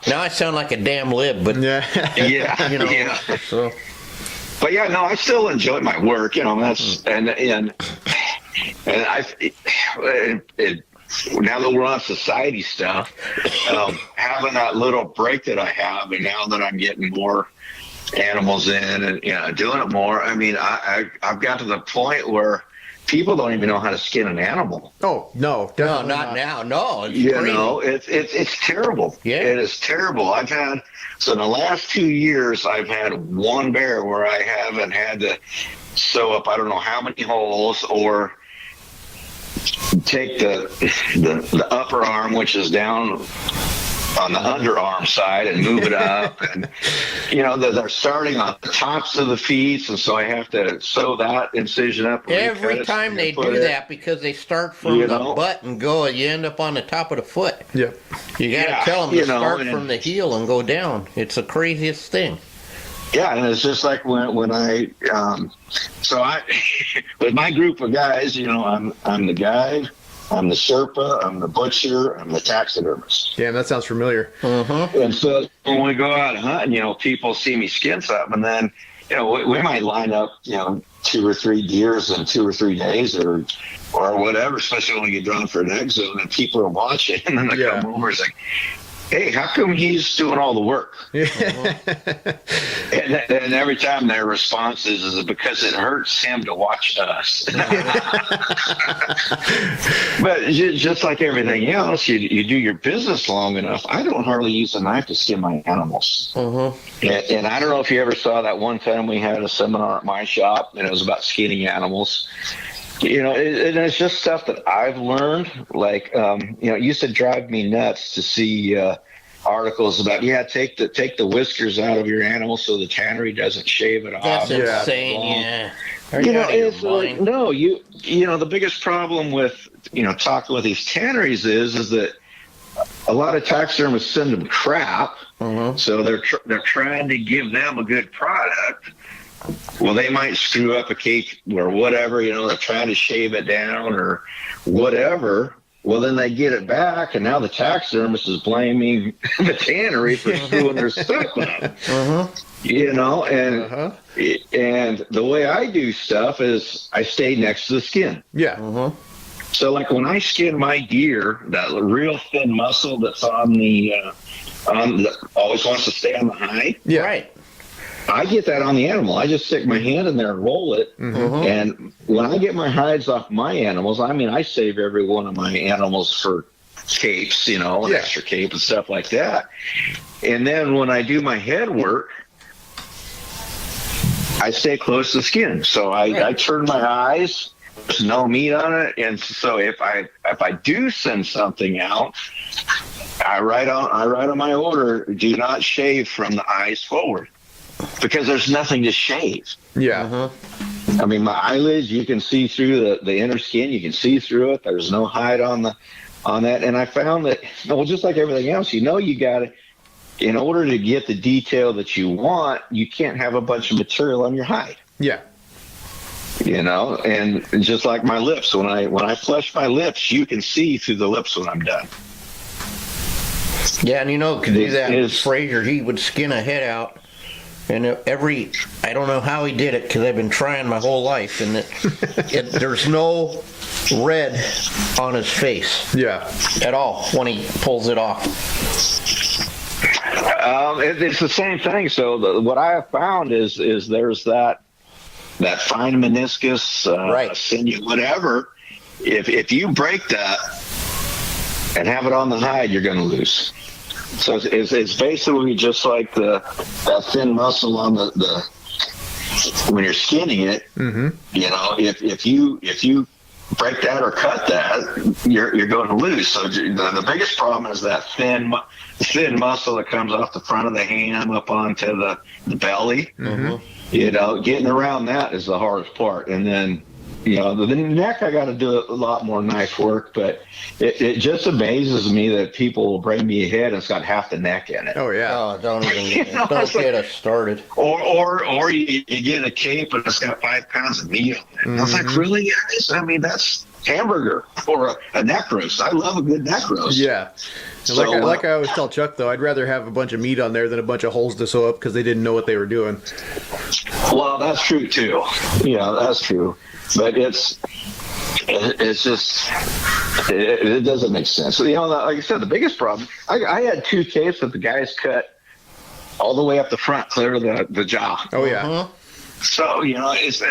Now I sound like a damn lib, but So. But I still enjoy my work. That's and I now that we're on society stuff, having that little break that I have, and now that I'm getting more animals in and doing it more. I mean, I've got to the point where people don't even know how to skin an animal. Oh no, not now. No, it's terrible. Yeah, it is terrible. So in the last 2 years, I've had one bear where I haven't had to sew up I don't know how many holes, or take the upper arm, which is down on the underarm side, and move it up. And they're starting on the tops of the feet, and so I have to sew that incision up every time they do that, because they start from the butt and go, you end up on the top of the foot. Yep. You gotta tell them to start from the heel and go down. It's the craziest thing. Yeah, and it's just like when I with my group of guys, I'm the guide, I'm the Sherpa, I'm the butcher, I'm the taxidermist. Yeah, that sounds familiar. And so when we go out hunting, people see me skin something, and then we might line up, 2 or 3 deers in 2 or 3 days or whatever, especially when you get drawn for an egg zone and people are watching, and then they come over, it's like, hey, how come he's doing all the work? And every time their response is because it hurts him to watch us. But just like everything else, you do your business long enough. I don't hardly use a knife to skin my animals. And I don't know if you ever saw that one time we had a seminar at my shop, and it was about skinning animals. It's just stuff that I've learned. Like, it used to drive me nuts to see articles about, take the whiskers out of your animal so the tannery doesn't shave it off. That's insane. Are you it's like, no, the biggest problem with talking with these tanneries is that a lot of taxidermists send them crap, so they're trying to give them a good product. Well, they might screw up a cake or whatever, they're trying to shave it down or whatever. Well, then they get it back, and now the taxidermist is blaming the tannery for screwing their stuff up. And the way I do stuff is I stay next to the skin. So, like when I skin my deer, that real thin muscle that's on the always wants to stay on the hide. Right. I get that on the animal. I just stick my hand in there and roll it. And when I get my hides off my animals, I save every one of my animals for capes, an extra cape and stuff like that. And then when I do my head work, I stay close to the skin. So I turn my eyes. There's no meat on it. And so if I do send something out, I write on my order, do not shave from the eyes forward. Because there's nothing to shave. My eyelids, you can see through the inner skin. You can see through it. There's no hide on that. And I found that, just like everything else, you got to, in order to get the detail that you want, you can't have a bunch of material on your hide. And just like my lips, when I flesh my lips, you can see through the lips when I'm done. Yeah, and could do that with Frazier. He would skin a head out. And I don't know how he did it, because I've been trying my whole life, and there's no red on his face at all when he pulls it off. It's the same thing. So what I have found is there's that fine meniscus, sinew, whatever. If you break that and have it on the hide, you're going to lose. So it's basically just like that thin muscle on the when you're skinning it. If you break that or cut that, you're going to lose. So the biggest problem is that thin muscle that comes off the front of the ham up onto the belly. Getting around that is the hardest part. And then the neck, I got to do a lot more knife work, but it just amazes me that people will bring me a head and it's got half the neck in it. Oh, don't even don't get us started. Or you get a cape and it's got 5 pounds of meat on it. I was like, really, guys? That's hamburger or a neck roast. I love a good neck roast. So, like I always tell Chuck, though, I'd rather have a bunch of meat on there than a bunch of holes to sew up because they didn't know what they were doing. Well, that's true too. That's true. But it's just it doesn't make sense. So, like I said, the biggest problem, I had 2 capes that the guys cut all the way up the front, clear to the jaw. So, and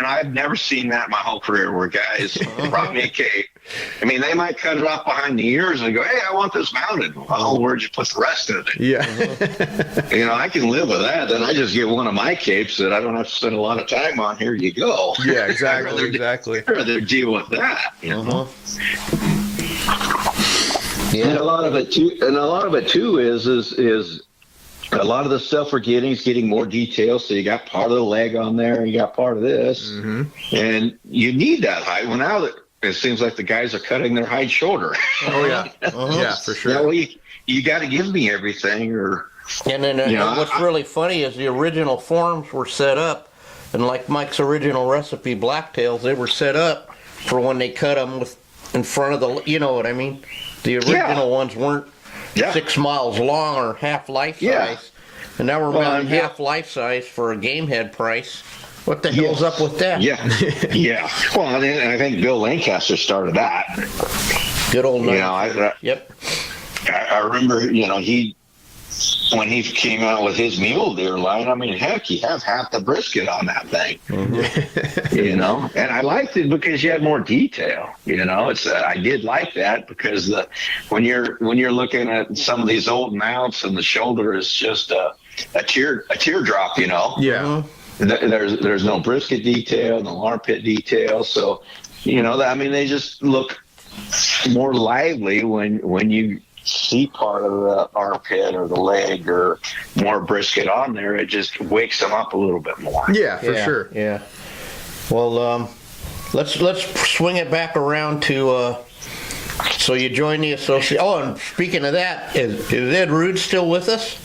I've never seen that in my whole career where guys brought me a cape. They might cut it off behind the ears and go, hey, I want this mounted. Well, where'd you put the rest of it? I can live with that. Then I just get one of my capes that I don't have to spend a lot of time on. Here you go. Exactly. I'd rather deal with that. And a lot of it too is a lot of the stuff we're getting is getting more detail. So you got part of the leg on there, you got part of this, and you need that hide. Well, now that it seems like the guys are cutting their hide shorter. Yeah, for sure. Well, you got to give me everything, And then what's really funny is the original forms were set up, and like Mike's original recipe blacktails, they were set up for when they cut them in front of the. You know what I mean? The original ones weren't 6 miles long or half life size. And now we're mounting half life size for a game head price. What the hell's up with that? Yeah, yeah. Well, I think Bill Lancaster started that. Good old night. Yep. I remember, when he came out with his mule deer line, I mean, heck, you have half the brisket on that thing. Mm-hmm. And I liked it because you had more detail. I did like that because when you're looking at some of these old mounts and the shoulder is just a teardrop. Yeah. There's no brisket detail, no armpit detail, so they just look more lively when you see part of the armpit or the leg or more brisket on there. It just wakes them up a little bit more. Yeah, for sure. Yeah. Well, let's swing it back around to. So you joined the association. Oh, and speaking of that, is Ed Rude still with us?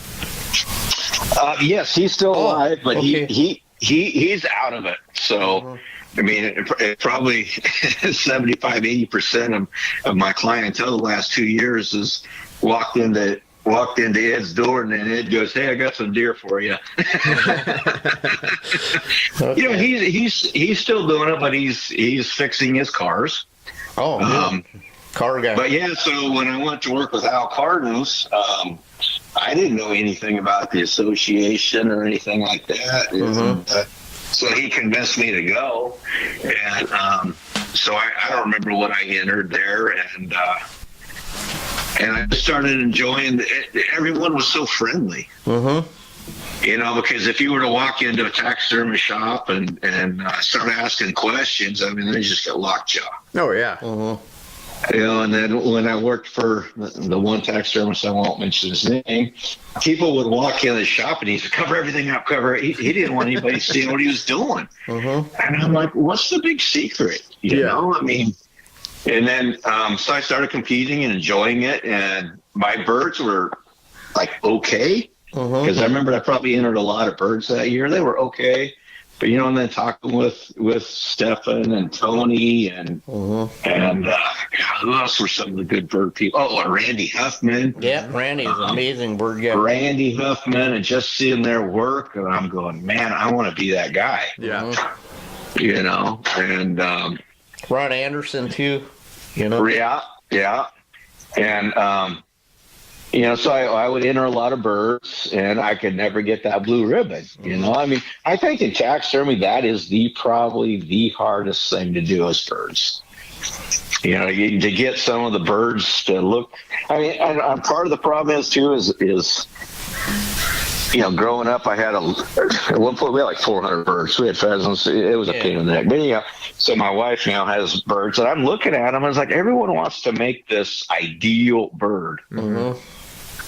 Yes, he's still alive, but okay. He's out of it. So, I mean, it probably 75-80% of my clientele the last 2 years has walked into Ed's door, and then Ed goes, "Hey, I got some deer for you." Okay. He's still doing it, but he's fixing his cars. Oh, car guy. But yeah, so when I went to work with Al Cardinals, I didn't know anything about the association or anything like that. Mm-hmm. So he convinced me to go. And so I don't remember what I entered there. And I started enjoying it. Everyone was so friendly. Mm-hmm. Because if you were to walk into a taxidermy shop and start asking questions, I mean, they just get lockjaw. Oh, yeah. Mm-hmm. And then when I worked for the one taxidermist, I won't mention his name, people would walk in the shop and he said, "Cover everything up, cover it." He didn't want anybody seeing what he was doing. Mm-hmm. And I'm like, what's the big secret? You know, I mean, and then so I started competing and enjoying it. And my birds were like okay. Because I remember I probably entered a lot of birds that year. They were okay. But, and then talking with Stefan and Tony and who else were some of the good bird people? Oh, and Randy Huffman. Yeah, Randy's an amazing bird guy. Randy Huffman, and just seeing their work, and I'm going, man, I want to be that guy. Yeah. And Ron Anderson, too. Yeah. And, so I would enter a lot of birds, and I could never get that blue ribbon. I mean, I think in taxidermy, that is probably the hardest thing to do as birds. To get some of the birds to look. I mean, and part of the problem is growing up, I had at one point we had like 400 birds. We had pheasants. It was a pain in the neck. But so my wife now has birds, and I'm looking at them. And it's like everyone wants to make this ideal bird. Mm-hmm.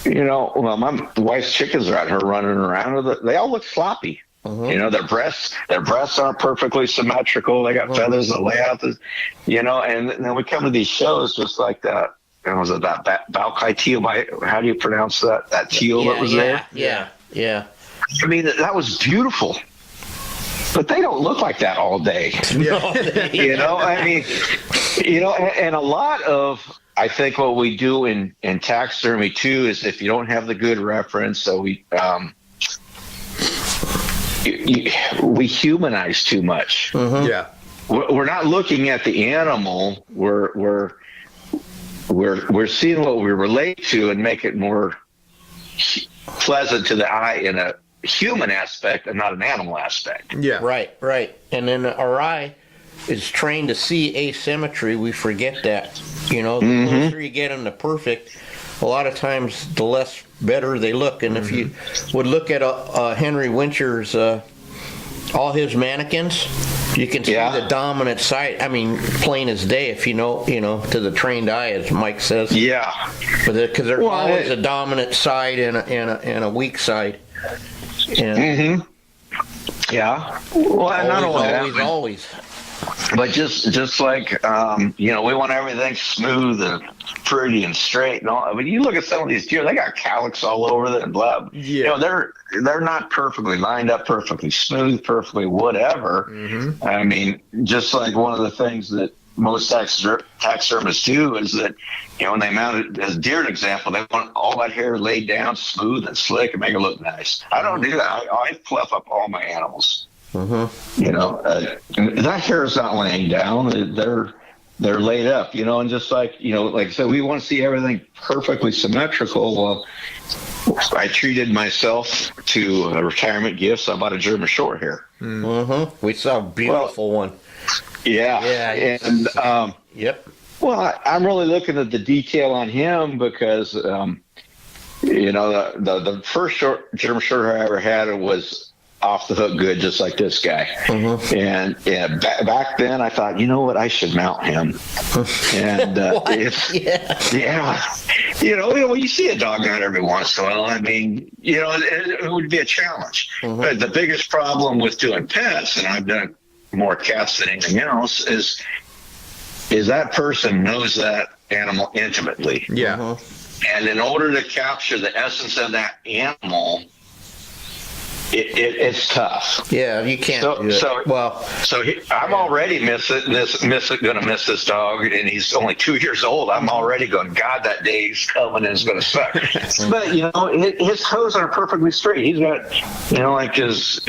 Well, my wife's chickens are out here running around. They all look sloppy. Mm-hmm. Their breasts aren't perfectly symmetrical. They got feathers that lay out. And then we come to these shows just like that. Was it that Balkai teal? How do you pronounce that? That teal that was there? Yeah. I mean, that was beautiful. But they don't look like that all day. I mean, and a lot of, I think what we do in taxidermy too is if you don't have the good reference, so we humanize too much. Mm-hmm. Yeah, we're not looking at the animal. We're seeing what we relate to and make it more pleasant to the eye in a human aspect and not an animal aspect. Yeah, right. And then our eye is trained to see asymmetry. We forget that. The closer you get them to perfect, a lot of times the less better they look. And if you would look at Henry Wincher's all his mannequins, you can see the dominant side. I mean, plain as day if you know to the trained eye, as Mike says. Yeah. But because there's always a dominant side and a weak side. And Yeah. Well, not only that, always. But just like we want everything smooth and pretty and straight and all. I mean, you look at some of these deer; they got calyx all over them and blah. Yeah. They're not perfectly lined up, perfectly smooth, perfectly whatever. Mm-hmm. I mean, just like one of the things that most taxidermists do is that, when they mount it as deer, an example, they want all that hair laid down smooth and slick and make it look nice. I don't do that. I fluff up all my animals. That hair is not laying down. They're laid up, and just like I said, we want to see everything perfectly symmetrical. Well, I treated myself to a retirement gift, so I bought a German short hair. We saw a beautiful one. Yeah. And yep. Well, I'm really looking at the detail on him because the first German short hair I ever had was off the hook good, just like this guy. And back then I thought, what, I should mount him. And when you see a dog out every once in a while, I mean, it would be a challenge. But the biggest problem with doing pets, and I've done more cats than anything else, is that person knows that animal intimately. And in order to capture the essence of that animal, it's tough. Yeah, you can't do it. I'm already going to miss this dog, and he's only 2 years old. I'm already going, God, that day he's coming and it's going to suck. But his toes are perfectly straight. He's got like his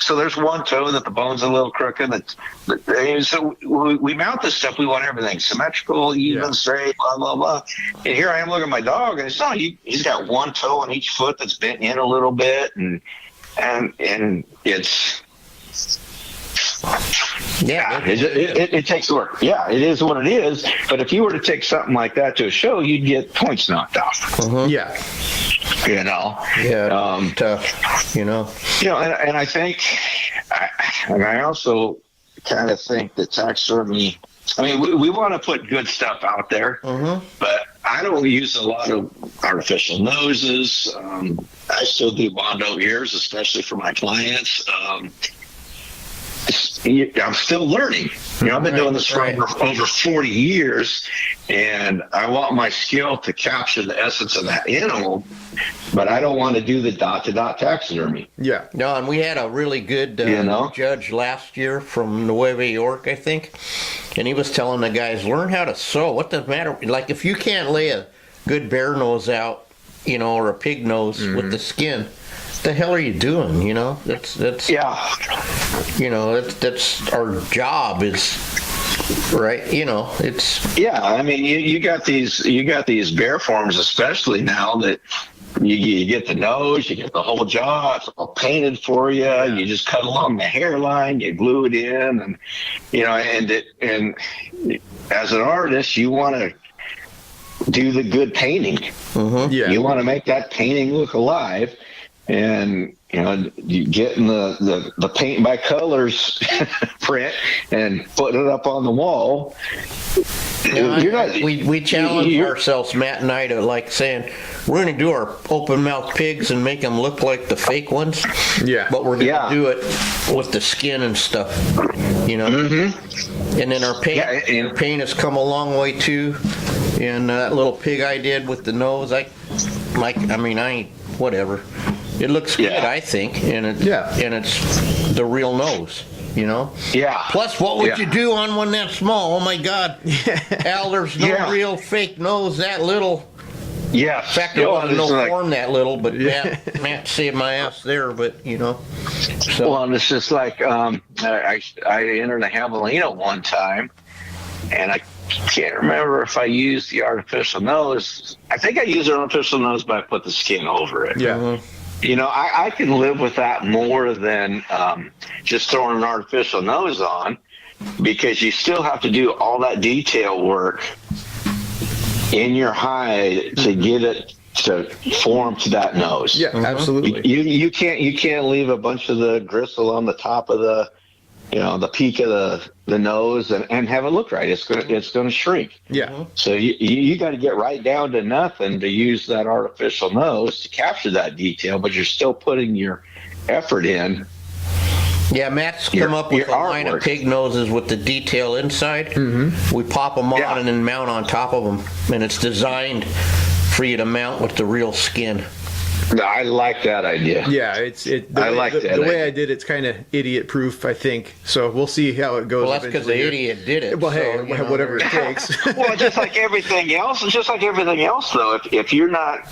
so there's one toe that the bone's a little crooked. So we mount this stuff. We want everything symmetrical, even, straight, blah, blah, blah. And here I am looking at my dog, and he's got one toe on each foot that's bent in a little bit, and it's... It takes work. Yeah, it is what it is. But if you were to take something like that to a show, you'd get points knocked off. Tough. And I think, I also kind of think that taxidermy. I mean, we want to put good stuff out there, but I don't use a lot of artificial noses. I still do Bondo ears, especially for my clients. I'm still learning. I've been doing this for over 40 years, and I want my skill to capture the essence of that animal, but I don't want to do the dot-to-dot taxidermy. No, and we had a really good judge last year from Nueva York, I think, and he was telling the guys, learn how to sew. What does matter? Like, if you can't lay a good bear nose out, or a pig nose with the skin, what the hell are you doing? That's that's our job, is right. It's I mean, you got these bear forms, especially now, that you get the nose, you get the whole jaw, it's all painted for you. You just cut along the hairline, you glue it in, and and as an artist, you want to do the good painting. You want to make that painting look alive. And you getting the paint by colors print and putting it up on the wall. We challenge ourselves, Matt and I, to like saying we're going to do our open mouth pigs and make them look like the fake ones. But we're going to do it with the skin and stuff. And then our paint has come a long way too. And that little pig I did with the nose, whatever. It looks good, I think, and it's the real nose, Plus, what would you do on one that small? Oh my God, Al, there's no real fake nose that little. In fact, there wasn't no form that little, but Matt saved my ass there. But so. Well, and it's just like I entered a javelina one time, and I can't remember if I used the artificial nose. I think I used an artificial nose, but I put the skin over it. I can live with that more than just throwing an artificial nose on, because you still have to do all that detail work in your hide to get it to form to that nose. Absolutely. You can't leave a bunch of the gristle on the top of the peak of the nose and have it look right. It's gonna shrink. So you got to get right down to nothing to use that artificial nose to capture that detail, but you're still putting your effort in. Matt's come up with a line of pig noses with the detail inside. We pop them on and then mount on top of them, and it's designed for you to mount with the real skin. No, I like that idea. Yeah, the way I did it's kind of idiot proof, I think. So we'll see how it goes. Well, that's because the idiot did it. Well, so, hey, whatever it takes. Well, just like everything else, though, if you're not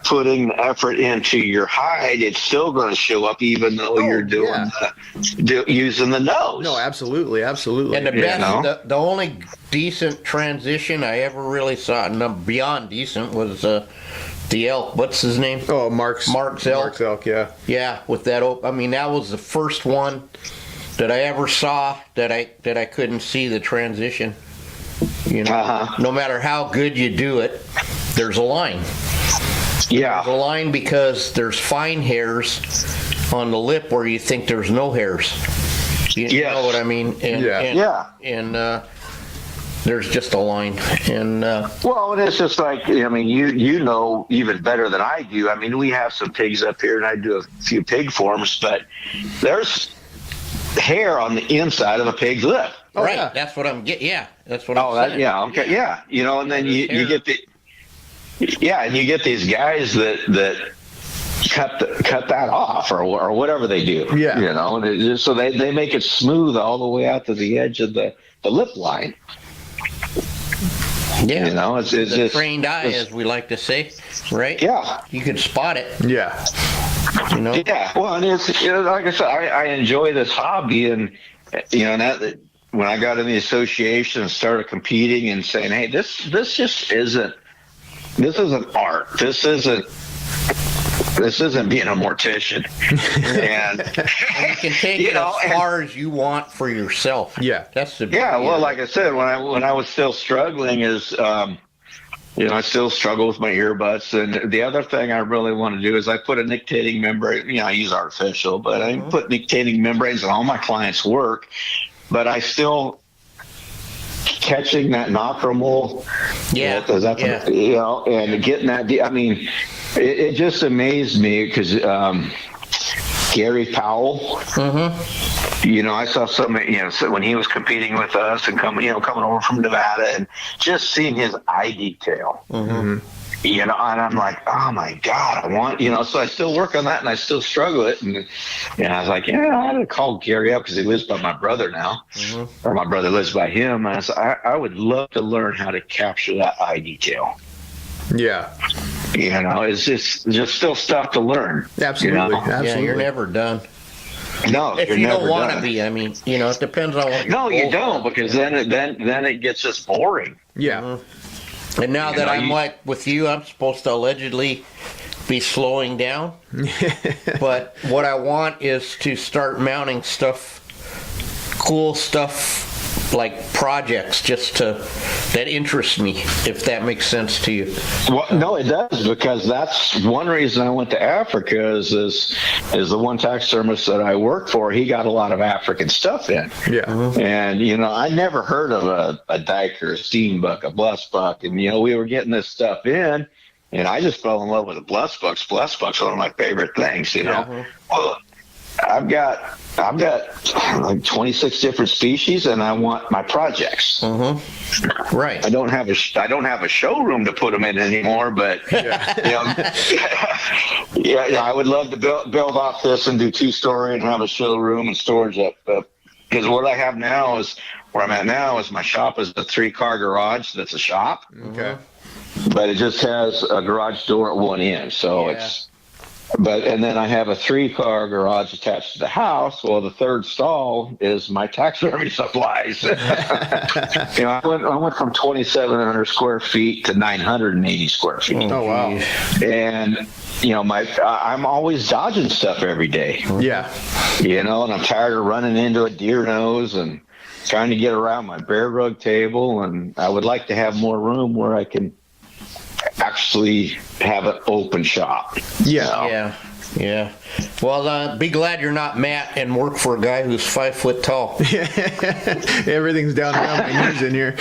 putting the effort into your hide, it's still going to show up, even though you're using the nose. No, absolutely. And the best, the only decent transition I ever really saw, beyond decent, was the elk. What's his name? Oh, Mark's elk. Mark's elk, yeah. Yeah, with that. I mean, that was the first one that I ever saw that I couldn't see the transition. You know, no matter how good you do it, there's a line. Yeah. There's a line because there's fine hairs on the lip where you think there's no hairs. You know what I mean? And there's just a line. And well, and it's just like, I mean, you know even better than I do. I mean, we have some pigs up here, and I do a few pig forms, but there's hair on the inside of a pig's lip. Oh, right, yeah. That's what I'm getting. Yeah, that's what I'm saying. Okay, yeah. You know, and then you get and you get these guys that cut that off or whatever they do. Yeah. You know, so they make it smooth all the way out to the edge of the lip line. Yeah. You know, it's the trained eye, as we like to say, right? Yeah. You can spot it. Yeah. You know? Yeah. Well, and it's, like I said, I enjoy this hobby, and, you know, that when I got in the association and started competing and saying, hey, this just isn't art. This isn't being a mortician. And you can take it as far as you want for yourself. Yeah. That's the well, like I said, when I was still struggling I still struggle with my earbuds. And the other thing I really want to do is I put a nictating membrane, I use artificial, but I put nictating membranes in all my clients' work, but I still catching that nocturnal, and getting that, I mean, it just amazed me because Gary Powell, I saw something, so when he was competing with us and coming over from Nevada, and just seeing his eye detail, and I'm like, oh my God, I want, so I still work on that and I still struggle it. And I was like, I had to call Gary up because he lives by my brother now, or my brother lives by him. And I said, I would love to learn how to capture that eye detail. Yeah. It's just still stuff to learn. Absolutely. Absolutely. Yeah, you're never done. No, if you don't want to be, I mean, it depends on what. No, you don't, because then it gets just boring. Yeah. And now that I'm like with you, I'm supposed to allegedly be slowing down. But what I want is to start mounting cool stuff, like projects, that interest me, if that makes sense to you. Well, no, it does, because that's one reason I went to Africa is the one taxidermist that I work for, he got a lot of African stuff in. Yeah. And, I never heard of a dyke or a steenbuck, a blessbuck. And, we were getting this stuff in, and I just fell in love with the blessbucks. Blessbucks are one of my favorite things, Well, I've got like 26 different species, and I want my projects. Right. I don't have a showroom to put them in anymore, but I would love to build off this and do 2-story and have a showroom and storage up. Because what I have now is where I'm at now is my shop is a 3-car garage. That's a shop. Okay. But it just has a garage door at one end, so and then I have a 3-car garage attached to the house. Well, the third stall is my taxidermy supplies. I went from 2,700 square feet to 980 square feet. Oh, wow. And, I'm always dodging stuff every day. Yeah. And I'm tired of running into a deer nose and trying to get around my bear rug table. And I would like to have more room where I can actually have an open shop. Yeah. Yeah. Well, be glad you're not Matt and work for a guy who's 5 foot tall. Everything's down around my knees in here.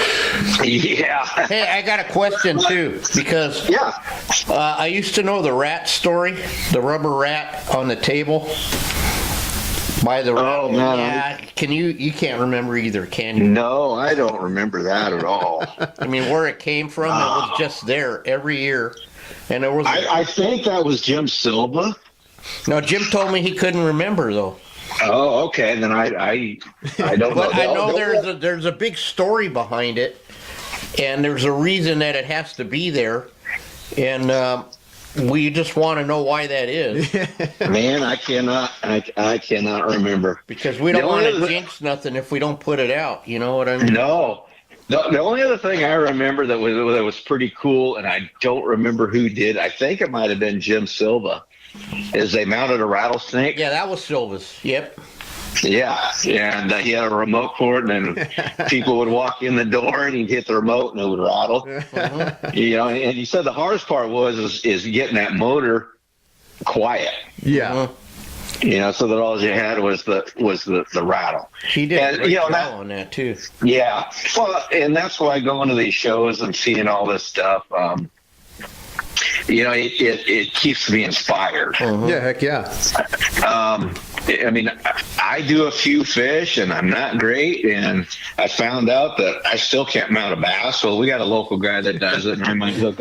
Yeah. Hey, I got a question too, because I used to know the rat story, the rubber rat on the table by the rat. Oh, man. Yeah. You can't remember either, can you? No, I don't remember that at all. I mean, where it came from, it was just there every year. And there was. I think that was Jim Silva. No, Jim told me he couldn't remember though. Oh, okay. Then I don't know. But I know there's a big story behind it, and there's a reason that it has to be there, and we just want to know why that is. Man, I cannot remember, because we don't want to jinx nothing if we don't put it out. You know what I mean? No. The only other thing I remember that was pretty cool, and I don't remember who did. I think it might have been Jim Silva. Is they mounted a rattlesnake. Yeah, that was Silva's. Yep. Yeah, and he had a remote for it, and people would walk in the door, and he'd hit the remote, and it would rattle. You know, and he said the hardest part is getting that motor quiet. Yeah. You know, so that all you had was the rattle. He did a great job on that too. Yeah, well, and that's why going to these shows and seeing all this stuff. You know, it keeps me inspired. Yeah, heck yeah. I mean, I do a few fish, and I'm not great, and I found out that I still can't mount a bass. Well, we got a local guy that does it, and I might hook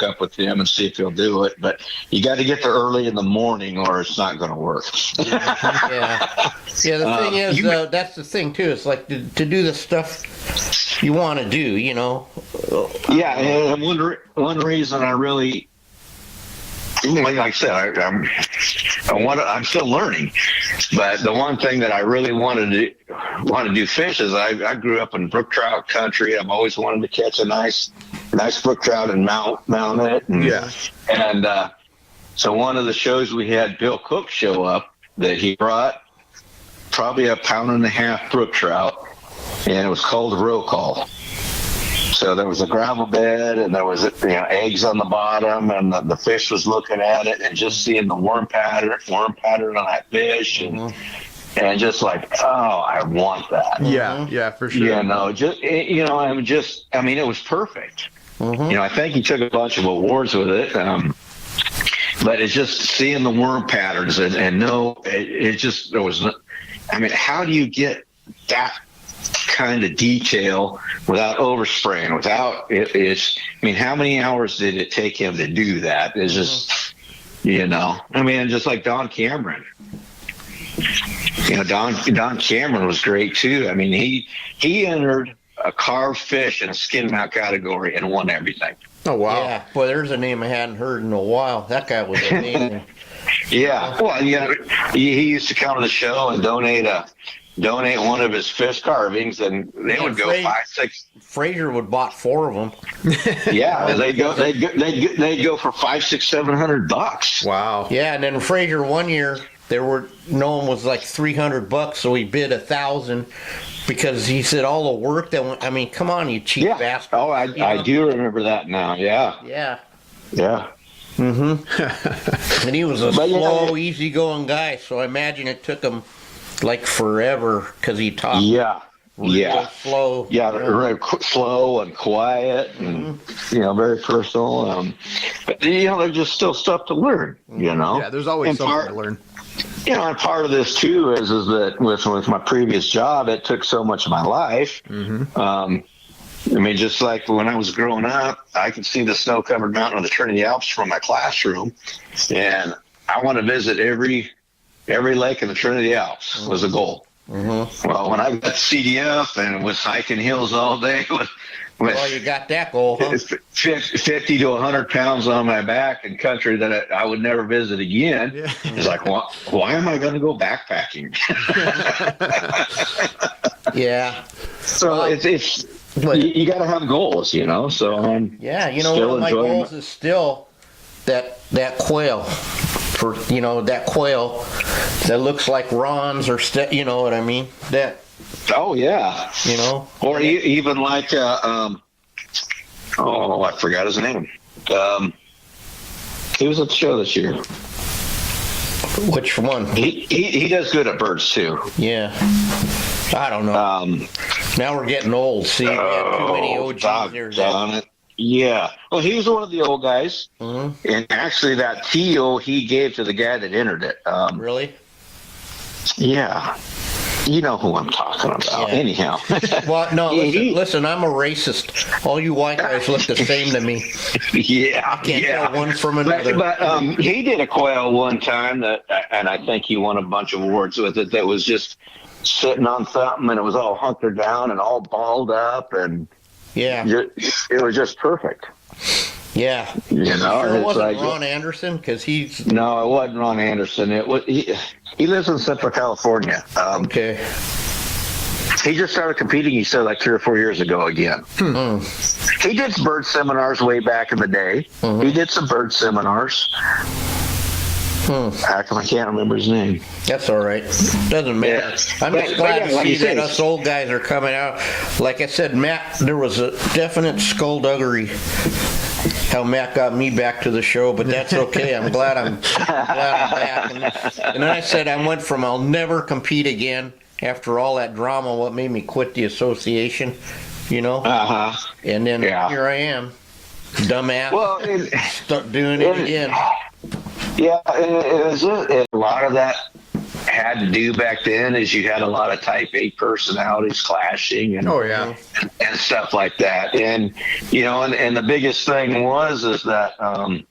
up with him and see if he'll do it. But you got to get there early in the morning, or it's not going to work. Yeah. The thing is, that's the thing too. It's like to do the stuff you want to do. You know. Yeah, and one reason I really. Like I said, I'm still learning, but the one thing that I really want to do fish is I grew up in brook trout country. I've always wanted to catch a nice brook trout and mount it. And so one of the shows we had Bill Cook show up that he brought probably 1.5 pound brook trout, and it was called roll call. So there was a gravel bed, and there was eggs on the bottom, and the fish was looking at it and just seeing the worm pattern on that fish, and just like, oh, I want that. Yeah, for sure. I mean, it was perfect. You know, I think he took a bunch of awards with it, but it's just seeing the worm patterns and there was. I mean, how do you get that kind of detail without overspraying, how many hours did it take him to do that? It's just, just like Don Cameron. Don Cameron was great too. I mean, he entered a carved fish and a skin mount category and won everything. Oh, wow. Yeah, boy, there's a name I hadn't heard in a while. That guy was amazing. Yeah, well, he used to come to the show and donate one of his fish carvings, and they would go 5, 6. Frazier would bought 4 of them. Yeah, they'd go for $500, $600, $700. Wow. Yeah, and then Frazier one year one was like $300, so he bid $1,000 because he said all the work that went. I mean, come on, you cheap bastard. Oh, I do remember that now. Yeah. Yeah. Yeah. And he was a slow, easygoing guy, so I imagine it took him like forever because he talked real slow. Yeah, very slow and quiet and, very personal. But, there's just still stuff to learn, Yeah, there's always something to learn. And part of this, too, is that with my previous job, it took so much of my life. I mean, just like when I was growing up, I could see the snow-covered mountain of the Trinity Alps from my classroom, and I want to visit every lake in the Trinity Alps was a goal. Well, when I got CDF and was hiking hills all day well, you got that goal, huh? 50 to 100 pounds on my back in country that I would never visit again. Yeah. It's like, why am I going to go backpacking? Yeah. So you got to have goals, So one of my goals is still that quail. For that quail that looks like Ron's or you know what I mean? That. Oh yeah. Or even like I forgot his name. He was at the show this year. Which one? He does good at birds too. Yeah. I don't know. Now we're getting old. See, we had too many OGs there. Yeah. Well, he was one of the old guys. And actually that teal he gave to the guy that entered it. Really? Yeah. You know who I'm talking about. Yeah. Anyhow. Well, no, listen, I'm a racist. All you white guys look the same to me. Yeah. I can't tell one from another. But he did a quail one time and I think he won a bunch of awards with it, that was just sitting on something and it was all hunkered down and all balled up, and it was just perfect. Yeah. You know, Sure it wasn't Ron Anderson, because he's... No, it wasn't Ron Anderson. It was he lives in Central California. Okay. He just started competing, he said, like 3 or 4 years ago again. He did bird seminars way back in the day. He did some bird seminars. How come I can't remember his name? That's all right. Doesn't matter. I'm just glad to see that us old guys are coming out. Like I said, Matt, there was a definite skullduggery how Matt got me back to the show, but that's okay. I'm glad I'm back. And then I said I went from I'll never compete again after all that drama, what made me quit the association, you know? And then here I am, dumbass, start doing it again. Yeah, a lot of that had to do back then is you had a lot of type A personalities clashing and and stuff like that. And you know, and the biggest thing is that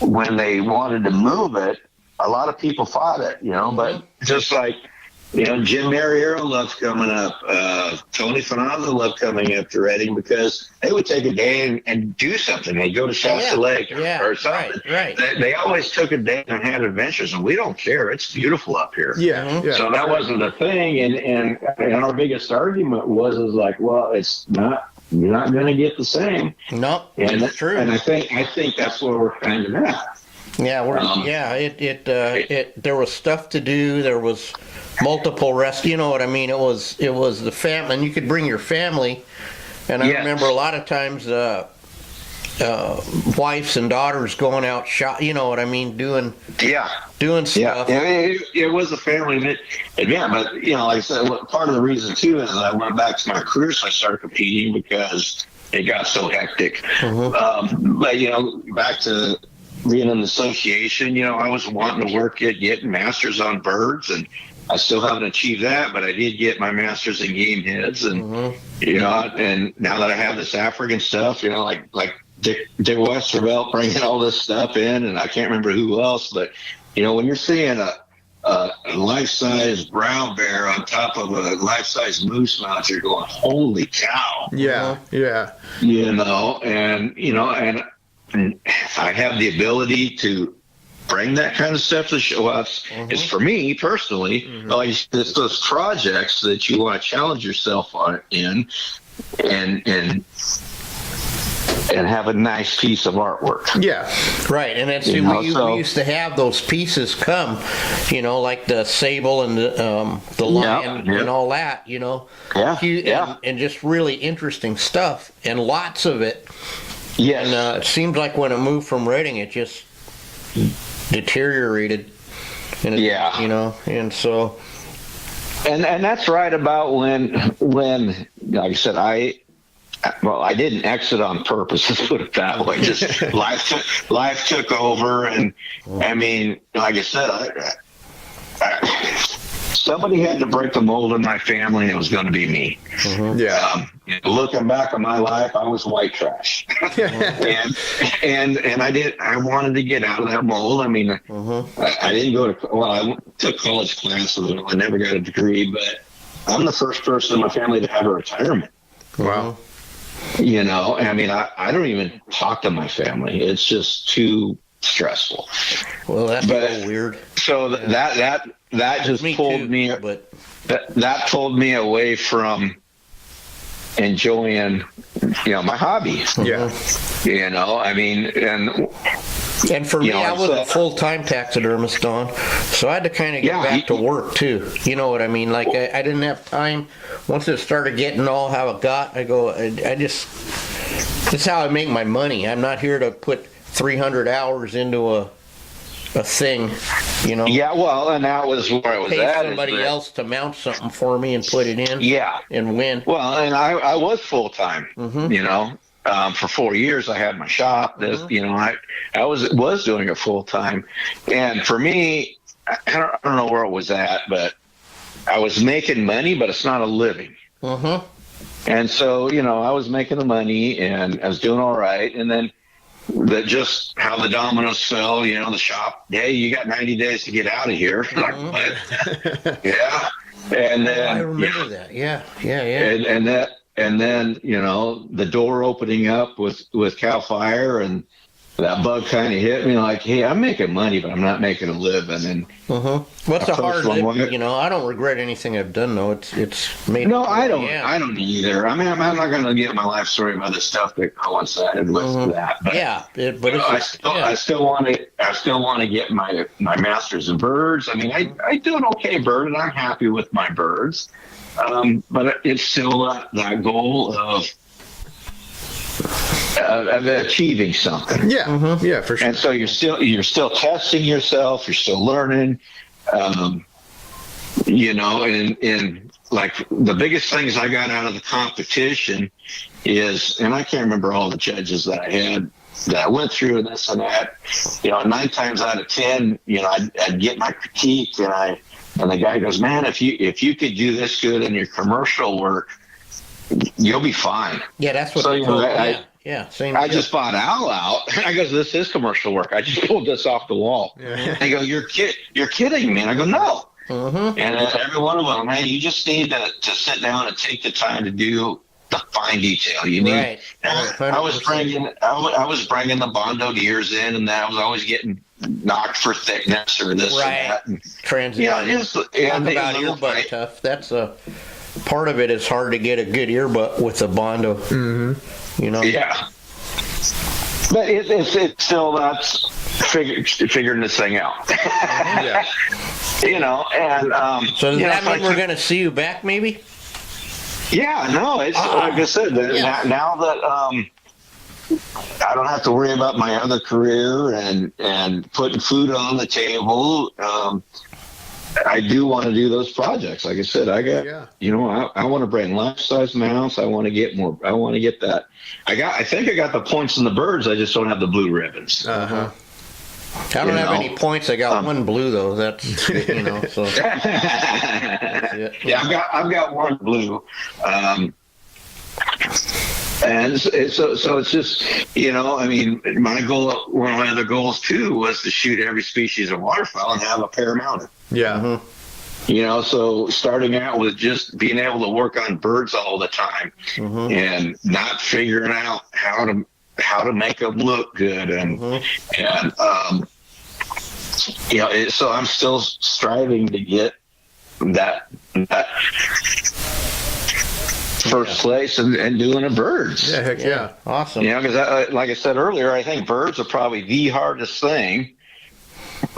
when they wanted to move it, a lot of people fought it, you know, but just like, you know, Jim Mariero loved coming up. Tony Fernando loved coming up to Redding because they would take a day and do something. They'd go to Shasta Lake or something. Right. They always took a day and had adventures, and we don't care. It's beautiful up here. So that wasn't a thing. And our biggest argument was like, well, it's not. You're not going to get the same. No, and that's true. And I think that's where we're kind of at. Yeah, there was stuff to do. There was multiple rest. You know what I mean? It was the family, and you could bring your family. And I remember a lot of times, wives and daughters going out shop. You know what I mean? Doing stuff. Yeah, it was a family event, but you know, like I said, part of the reason too is I went back to my career, so I started competing because it got so hectic. But you know, back to being in the association, you know, I was wanting to work at getting masters on birds, and I still haven't achieved that, but I did get my masters in game heads, and you know, and now that I have this African stuff, you know, like Dick Westervelt bringing all this stuff in, and I can't remember who else, but you know, when you're seeing a life-size brown bear on top of a life-size moose mount, you're going, holy cow! Yeah. You know, and you know, and I have the ability to bring that kind of stuff to show up. It's for me personally, like it's those projects that you want to challenge yourself on in, and have a nice piece of artwork. Yeah, right. And that's we used to have those pieces come, you know, like the sable and the lion and all that, you know. And just really interesting stuff, and lots of it. Yes. And it seems like when it moved from Redding, it just deteriorated. And you know, and so. And that's right about when like I said, I didn't exit on purpose. Let's put it that way. Just life took over, and I mean, like I said, somebody had to break the mold in my family, and it was going to be me. Looking back on my life, I was white trash, and I wanted to get out of that mold. I mean, I didn't go to I took college classes. I never got a degree, but I'm the first person in my family to have a retirement. Wow. You know, I mean, I don't even talk to my family. It's just too stressful. Well, that's so weird. So that just pulled me. But that pulled me away from enjoying, you know, my hobby. You know, I mean, and for me, I was a full-time taxidermist, Don, so I had to kind of get back to work too. You know what I mean? Like I didn't have time. Once it started getting all how it got, I just, that's how I make my money. I'm not here to put 300 hours into a thing, you know. Yeah, well, and that was where I was pay at. Somebody else to mount something for me and put it in. And win. Well, and I was full-time, you know. For 4 years, I had my shop. You know, I was doing it full time, and for me, I don't know where it was at, but I was making money, but it's not a living. And so, I was making the money and I was doing all right. And then just how the dominoes fell, the shop, hey, you got 90 days to get out of here. Like, what? Yeah. And then I remember that. Yeah. And then, the door opening up with Cal Fire, and that bug kind of hit me like, hey, I'm making money, but I'm not making a living. And what's a hard living? I don't regret anything I've done, though. It's made. No, I don't. Yeah. I don't either. I mean, I'm not going to give my life story of other stuff that coincided with that. But, I still want to get my master's in birds. I mean, I do an okay bird, and I'm happy with my birds. But it's still that goal of achieving something. Yeah, yeah, for sure. And so you're still testing yourself. You're still learning. And like the biggest things I got out of the competition is, and I can't remember all the judges that I had that I went through and this and that. 9 times out of 10, I'd get my critique, and the guy goes, man, if you could do this good in your commercial work, you'll be fine. Yeah, that's what. So same. I just bought Al out. I go, this is commercial work. I just pulled this off the wall. Yeah. They go, you're kidding me. And I go, no. And every one of them, man, you just need to sit down and take the time to do the fine detail. You need. Right. I was bringing the Bondo deers in, and I was always getting knocked for thickness or this and that. And, Talk about earbud tough. That's a part of it. Is hard to get a good earbud with a Bondo. Yeah. But it's still that's figuring this thing out. Yeah. And so does that mean we're going to see you back, maybe? Yeah. No, it's like I said. Now that I don't have to worry about my other career and putting food on the table. I do want to do those projects. Like I said, I want to bring life-size mounts. I want to get more. I want to get that. I think I got the points in the birds. I just don't have the blue ribbons. I don't have any points. I got one blue though. That's so. Yeah, I've got one blue. And so it's just, I mean, my goal, one of my other goals too, was to shoot every species of waterfowl and have a pair mounted. Yeah. So starting out with just being able to work on birds all the time and not figuring out how to make them look good. So I'm still striving to get that first place and doing the birds. Yeah, heck yeah. Awesome. Because like I said earlier, I think birds are probably the hardest thing,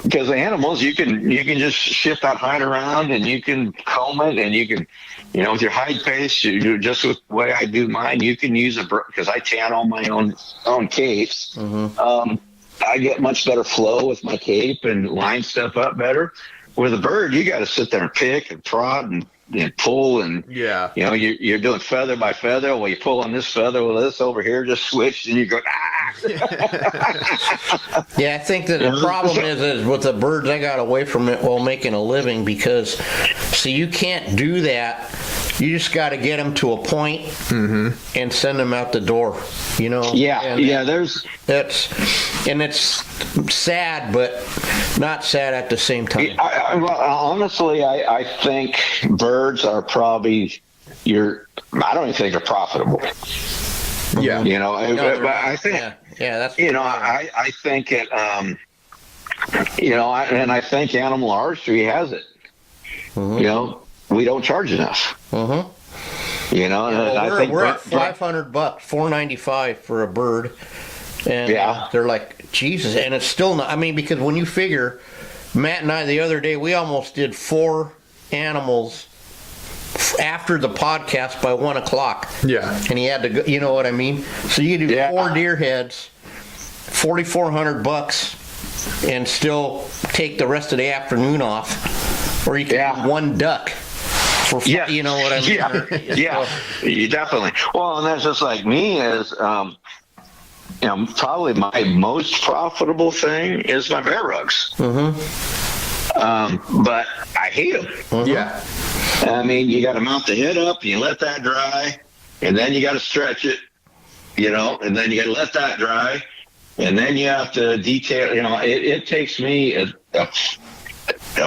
because animals you can just shift that hide around and you can comb it, and you can, with your hide paste, you just with the way I do mine, you can use because I tan all my own capes. I get much better flow with my cape and line stuff up better. With a bird, you got to sit there and pick and prod and pull, and you're doing feather by feather. Well, you pull on this feather, well, this over here just switched, and you go Yeah, I think that the problem is with the birds, I got away from it while making a living, because see, you can't do that. You just got to get them to a point and send them out the door. It's sad, but not sad at the same time. Honestly, I think birds are probably I don't even think they're profitable. Yeah. But I think that's I think it and I think animal artistry has it. We don't charge enough. We're at $500, $495 for a bird, and they're like, Jesus, and it's still not. I mean, because when you figure, Matt and I the other day, we almost did 4 animals after the podcast by 1 o'clock. Yeah, and he had to go. You know what I mean? So you do 4 deer heads, $4,400, and still take the rest of the afternoon off, or you can do 1 duck. You know what I mean? You definitely. Well, and that's just like me is, probably my most profitable thing is my bear rugs. But I hate them. Yeah. I mean, you got to mount the head up, you let that dry, and then you got to stretch it, and then you got to let that dry, and then you have to detail. It takes me a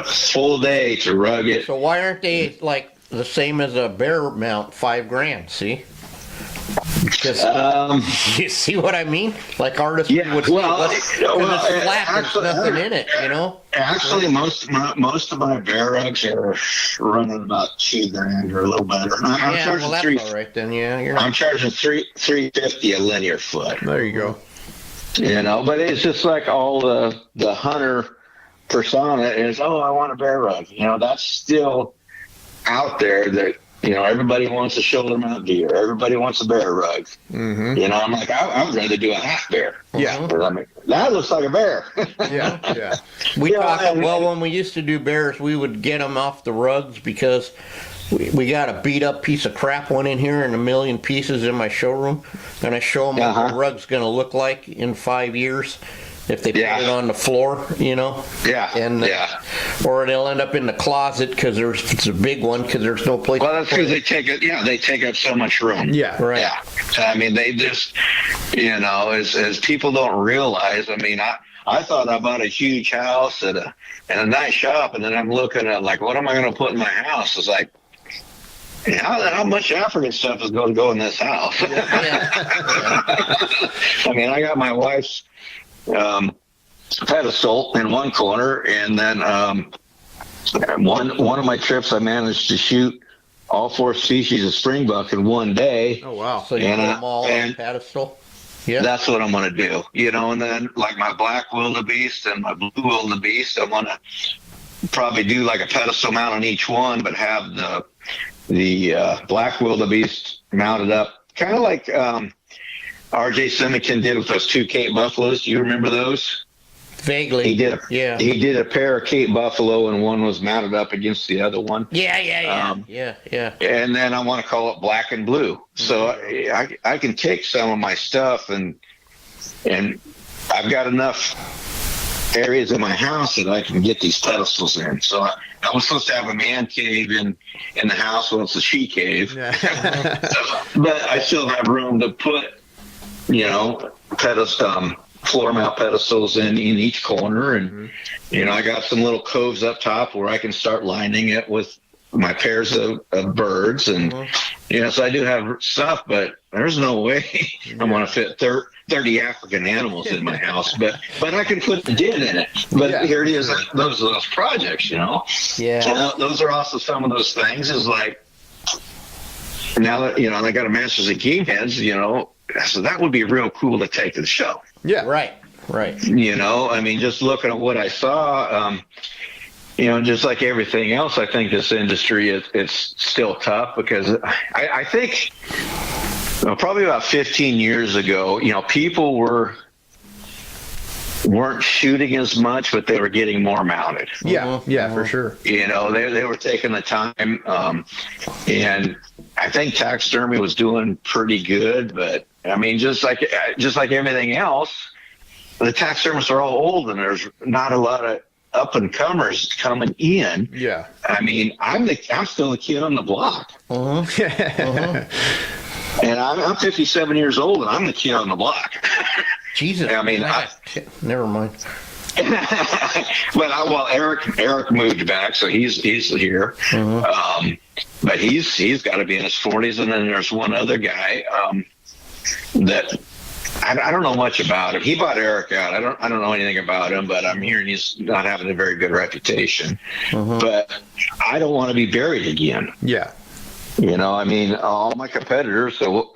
full day to rug it. So why aren't they like the same as a bear mount, $5,000? See, because you see what I mean? Like artists would say, it's flat. There's nothing in it, Actually, most of my bear rugs are running about $2,000 or a little better. I'm charging that's all right then. Yeah, I'm charging $350 a linear foot. There you go. But it's just like all the hunter persona is, I want a bear rug. That's still out there that, everybody wants a shoulder mount deer. Everybody wants a bear rug. Mm-hmm. I'm like, I would rather do a half bear. Yeah. I mean, that looks like a bear. Yeah. When we used to do bears, we would get them off the rugs because we got a beat up piece of crap one in here and a million pieces in my showroom. And I show them what the rug's going to look like in 5 years. If they put it on the floor, Yeah. And or they'll end up in the closet because it's a big one because there's no place. Well, that's because they take it. Yeah, they take up so much room. Yeah. Right. Yeah. I mean, they just, as people don't realize. I mean, I thought I bought a huge house and a nice shop, and then I'm looking at like, what am I going to put in my house? It's like, how much African stuff is going to go in this house? I mean, I got my wife's pedestal in one corner, and then one of my trips I managed to shoot all 4 species of springbuck in one day. Oh wow. So you put them all on a pedestal? Yeah. That's what I'm going to do, and then like my black wildebeest and my blue wildebeest, I'm going to probably do like a pedestal mount on each one, but have the black wildebeest mounted up kind of like R.J. Simington did with those 2 Cape buffaloes. Do you remember those? Vaguely. He did a pair of Cape buffalo, and one was mounted up against the other one. Yeah. And then I want to call it black and blue. So I can take some of my stuff, and I've got enough areas in my house that I can get these pedestals in. So I was supposed to have a man cave in the house. Well, it's a she cave. But I still have room to put floor mount pedestals in each corner, and I got some little coves up top where I can start lining it with my pairs of birds, and so I do have stuff, but there's no way I'm going to fit 30 African animals in my house, but I can put the din in it. But here it is, those projects, Yeah. Those are also some of those things. Is like now that I got a Masters of Game Heads, so that would be real cool to take to the show. Yeah. Right. I mean, just looking at what I saw, just like everything else, I think this industry, it's still tough because I think probably about 15 years ago, people weren't shooting as much, but they were getting more mounted. Yeah, for sure. They were taking the time, and I think taxidermy was doing pretty good, but I mean, just like everything else, the taxidermists are all old, and there's not a lot of up and comers coming in. Yeah. I mean, I'm still a kid on the block. And I'm 57 years old, and I'm the kid on the block. Jesus. I mean, never mind. But Eric moved back, so he's here. But he's got to be in his 40s, and then there's one other guy that I don't know much about him. He bought Eric out. I don't know anything about him, but I'm hearing he's not having a very good reputation. But I don't want to be buried again. Yeah. I mean, all my competitors, so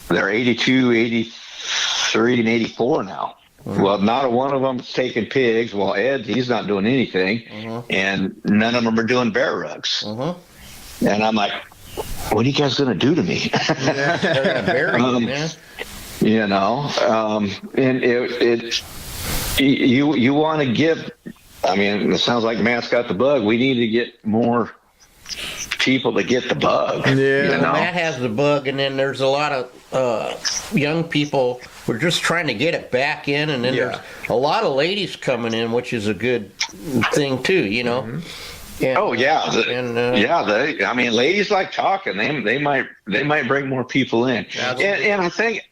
they're 82, 83, and 84 now. Well, not one of them's taking pigs. Well, he's not doing anything, and none of them are doing bear rugs. And I'm like, what are you guys going to do to me? They're going to bury you, man. And you want to give. I mean, it sounds like Matt's got the bug. We need to get more people to get the bug. Yeah. Matt has the bug, and then there's a lot of young people who are just trying to get it back in, and then there's a lot of ladies coming in, which is a good thing too, And, oh yeah, I mean, ladies like talking. They might bring more people in. And I think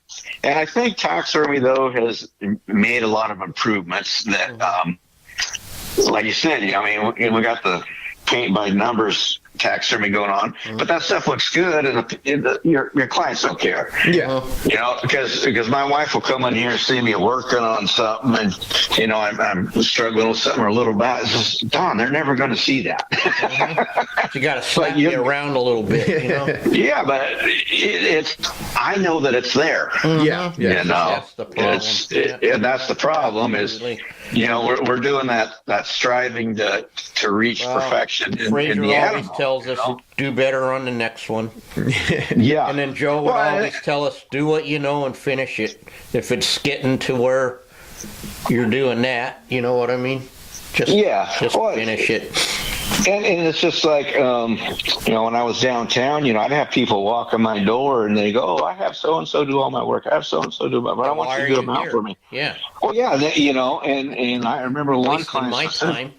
taxidermy though has made a lot of improvements that, like you said, I mean, we got the paint by numbers taxidermy going on, but that stuff looks good, and your clients don't care. Yeah, because my wife will come in here and see me working on something, and I'm struggling with something or a little bad. It's just, Don, they're never going to see that. You got to slap you around a little bit, Yeah, but it's I know that it's there. Yeah. That's the problem. And that's the problem is, we're doing that striving to reach perfection in the always animal. Tells us do better on the next one. Yeah. And then Joe would always tell us, do what you know and finish it. If it's getting to where you're doing that, you know what I mean? Just finish it. And it's just like, when I was downtown, I'd have people walk in my door and they go, oh, I have so-and-so do all my work. I have so-and-so do my work. I want you to do them out for me. Yeah. Well, yeah, and I remember one client. My time.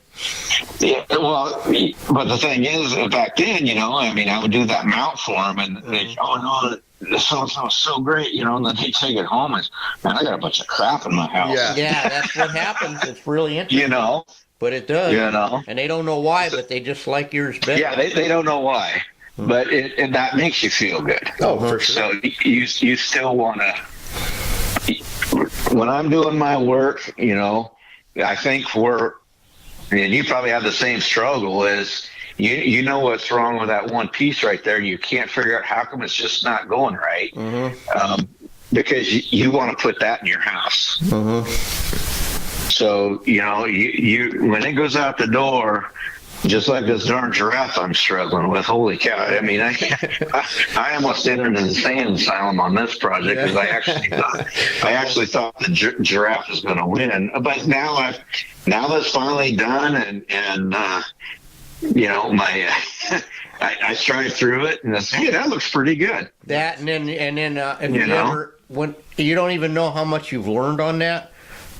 Yeah, well, but the thing is, back then, I would do that mount for them, and they, oh no, so-and-so is so great, and then they take it home and, man, I got a bunch of crap in my house. Yeah, that's what happens. It's really interesting. But it does. And they don't know why, but they just like yours better. Yeah, they don't know why, but and that makes you feel good. Oh, for sure. So you still want to, when I'm doing my work, I think and you probably have the same struggle as you know what's wrong with that one piece right there. You can't figure out how come it's just not going right, because you want to put that in your house. So you when it goes out the door, just like this darn giraffe I'm struggling with. Holy cow! I mean, I almost entered an insane asylum on this project because I actually thought the giraffe was going to win. But now that's finally done, and my I strived through it, and I said, hey, that looks pretty good. That and then if you ever when you don't even know how much you've learned on that,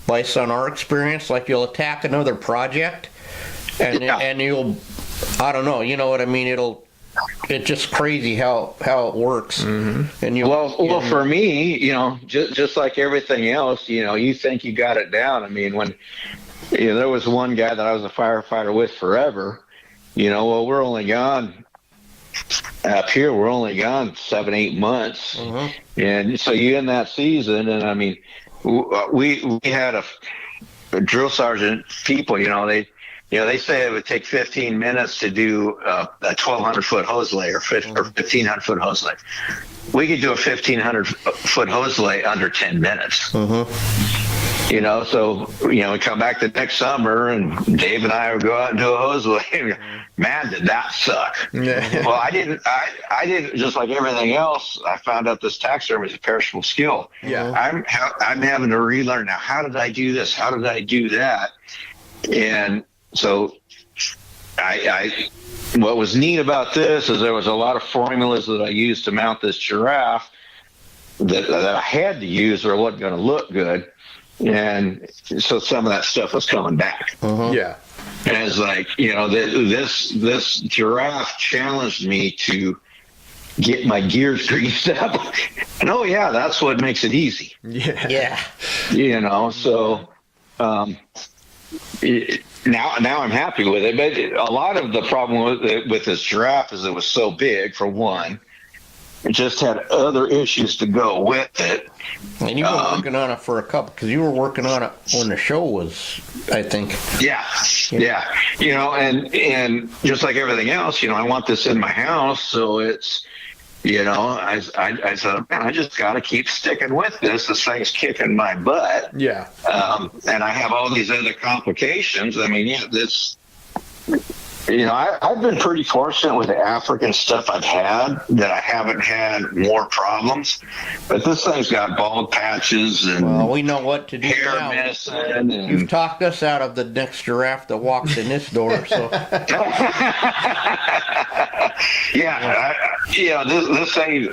based on our experience, like you'll attack another project. And you'll, I don't know, you know what I mean? It's just crazy how it works. Mm-hmm. And for me, just like everything else, you think you got it down. I mean, when there was one guy that I was a firefighter with forever, we're only gone up here. We're only gone 7-8 months, and so you in that season, and I mean, we had a drill sergeant people, they say it would take 15 minutes to do a 1,200-foot hose lay or 1,500-foot hose lay. We could do a 1,500-foot hose lay under 10 minutes. So we come back the next summer, and Dave and I would go out and do a hose lay. Man, did that suck? Yeah. Well, I didn't. Just like everything else, I found out this taxidermy is a perishable skill. Yeah. I'm having to relearn now. How did I do this? How did I do that? And so what was neat about this is there was a lot of formulas that I used to mount this giraffe that I had to use or it wasn't going to look good. And so some of that stuff was coming back. Yeah. And it's like, this giraffe challenged me to get my gears greased up. And that's what makes it easy. Yeah. So now I'm happy with it. But a lot of the problem with this giraffe is it was so big, for one. It just had other issues to go with it. And you were working on it for a couple, because you were working on it when the show was, I think. Yeah. And just like everything else, I want this in my house, so it's, I said, man, I just got to keep sticking with this. This thing's kicking my butt. Yeah. And I have all these other complications. I mean, I've been pretty fortunate with the African stuff I've had that I haven't had more problems. But this thing's got bald patches and well, we know what to do hair now. Medicine. You've talked us out of the next giraffe that walks in this door. So this thing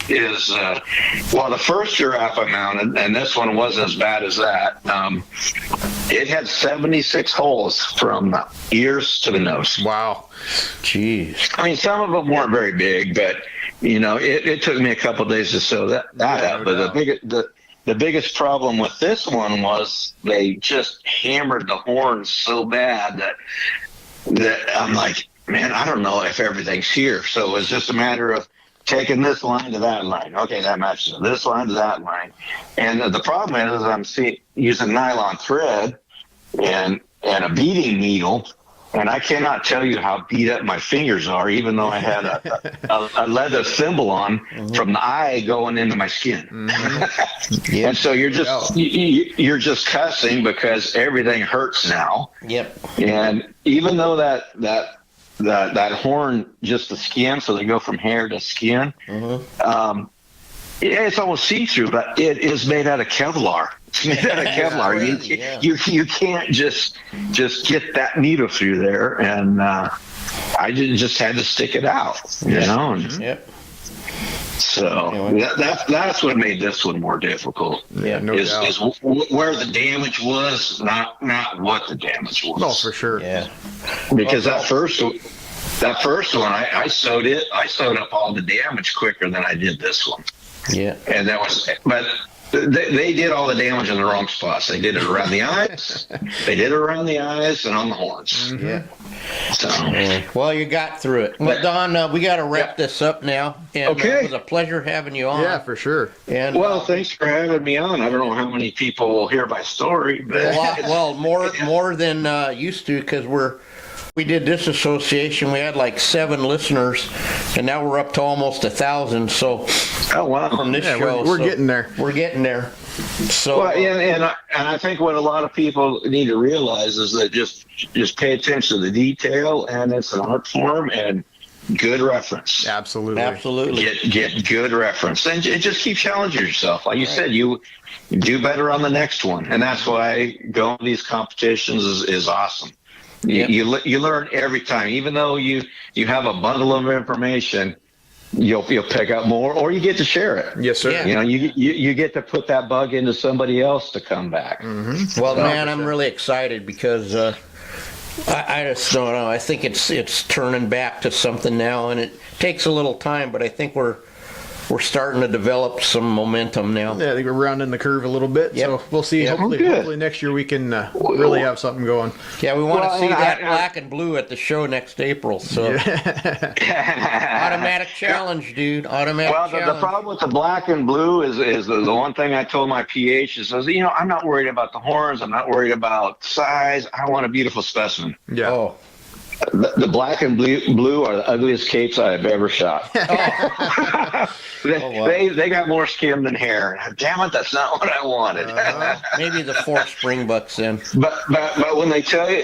is the first giraffe I mounted, and this one wasn't as bad as that. It had 76 holes from ears to the nose. Wow. Jeez. I mean, some of them weren't very big, but it took me a couple of days to sew that up. But the biggest problem with this one was they just hammered the horns so bad that I'm like, man, I don't know if everything's here. So it was just a matter of taking this line to that line. Okay, that matches this line to that line. And the problem is I'm using nylon thread and a beading needle, and I cannot tell you how beat up my fingers are, even though I had a leather thimble on from the eye going into my skin. Yep. And so you're just cussing because everything hurts now. Yep. And even though that horn, just the skin, so they go from hair to skin. It's almost see-through, but it is made out of Kevlar. It's made out of Kevlar. Really, you can't just get that needle through there, and I just had to stick it out, Yep. So that's what made this one more difficult. Yeah, no doubt. Is where the damage was, not what the damage was. No, for sure. Yeah. Because that first one, I sewed up all the damage quicker than I did this one. Yeah. And but they did all the damage in the wrong spots. They did it around the eyes. They did it around the eyes and on the horns. Yeah. So. Well, you got through it. Well, Don, we got to wrap this up now. And, okay. It was a pleasure having you on. Yeah, for sure. And well, thanks for having me on. I don't know how many people hear my story, but more than used to, because we did this association. We had like 7 listeners, and now we're up to almost 1,000. So, oh wow, from this show, we're getting there. We're getting there. So, well, and I think what a lot of people need to realize is that just pay attention to the detail, and it's an art form, and good reference. Absolutely. Get good reference, and just keep challenging yourself. Like you said, you do better on the next one, and that's why going to these competitions is awesome. Yep. You learn every time, even though you have a bundle of information. You'll pick up more, or you get to share it. Yes, sir. Yeah. You get to put that bug into somebody else to come back. Well, man, I'm really excited because I just don't know. I think it's turning back to something now, and it takes a little time, but I think we're starting to develop some momentum now. Yeah, I think we're rounding the curve a little bit. Yep. So we'll see. Yep. Hopefully next year we can really have something going. Yeah, we want to see that black and blue at the show next April. So automatic challenge, dude. Automatic challenge. The problem with the black and blue is the one thing I told my PH is, I'm not worried about the horns. I'm not worried about size. I want a beautiful specimen. Yeah. Oh. The black and blue are the ugliest capes I've ever shot. They got more skin than hair. Damn it, that's not what I wanted. Maybe the 4 springbucks then. But when they tell you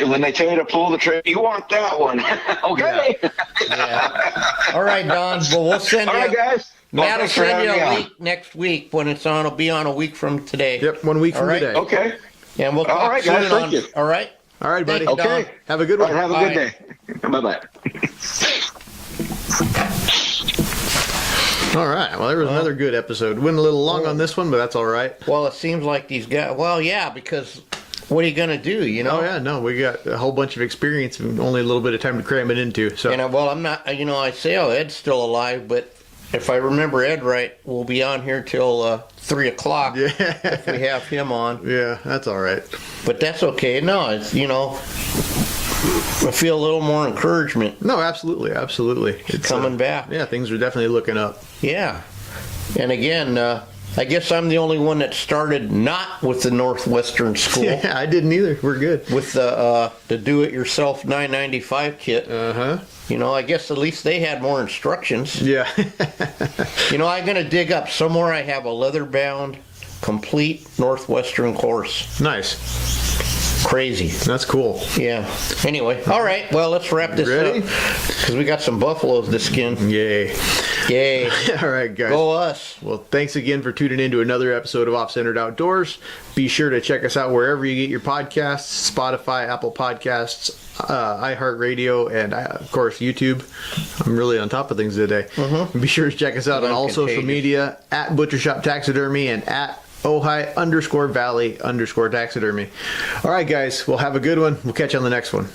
to pull the trigger, you want that one. Okay. Yeah. All right, Don. Well, we'll send you. All right, guys. Matt will send you a week next week when it's on. It'll be on a week from today. Yep, 1 week from today. Okay. And we'll talk all right, soon guys. Thank you. All right. All right, buddy. Thanks, okay. Don. Have a good one. All right, have a good day. Bye-bye. All right. Well, there was another good episode. Went a little long on this one, but that's all right. Well, it seems like these guys. Well, yeah, because what are you going to do? Oh yeah, no, we got a whole bunch of experience and only a little bit of time to cram it into. So, I'm not. I say, Ed's still alive, but if I remember Ed right, we'll be on here till 3 o'clock. Yeah. If we have him on. Yeah, that's all right. But that's okay. No, it's I feel a little more encouragement. No, absolutely. It's coming back. Yeah, things are definitely looking up. Yeah. And again, I guess I'm the only one that started not with the Northwestern School. Yeah, I didn't either. We're good. With the do-it-yourself 995 kit. Uh-huh. I guess at least they had more instructions. Yeah. I'm going to dig up somewhere. I have a leather-bound, complete Northwestern course. Nice. Crazy. That's cool. Yeah. Anyway, all right. Well, let's wrap this Ready? up because we got some buffaloes to skin. Yay. Yay. All right, guys. Go us. Well, thanks again for tuning in to another episode of OffCentered Outdoors. Be sure to check us out wherever you get your podcasts, Spotify, Apple Podcasts, iHeart Radio, and of course YouTube. I'm really on top of things today. Be sure to check us out on all social media at Butcher Shop Taxidermy and at Ojai_Valley_taxidermy. All right, guys. Well, have a good one. We'll catch you on the next one.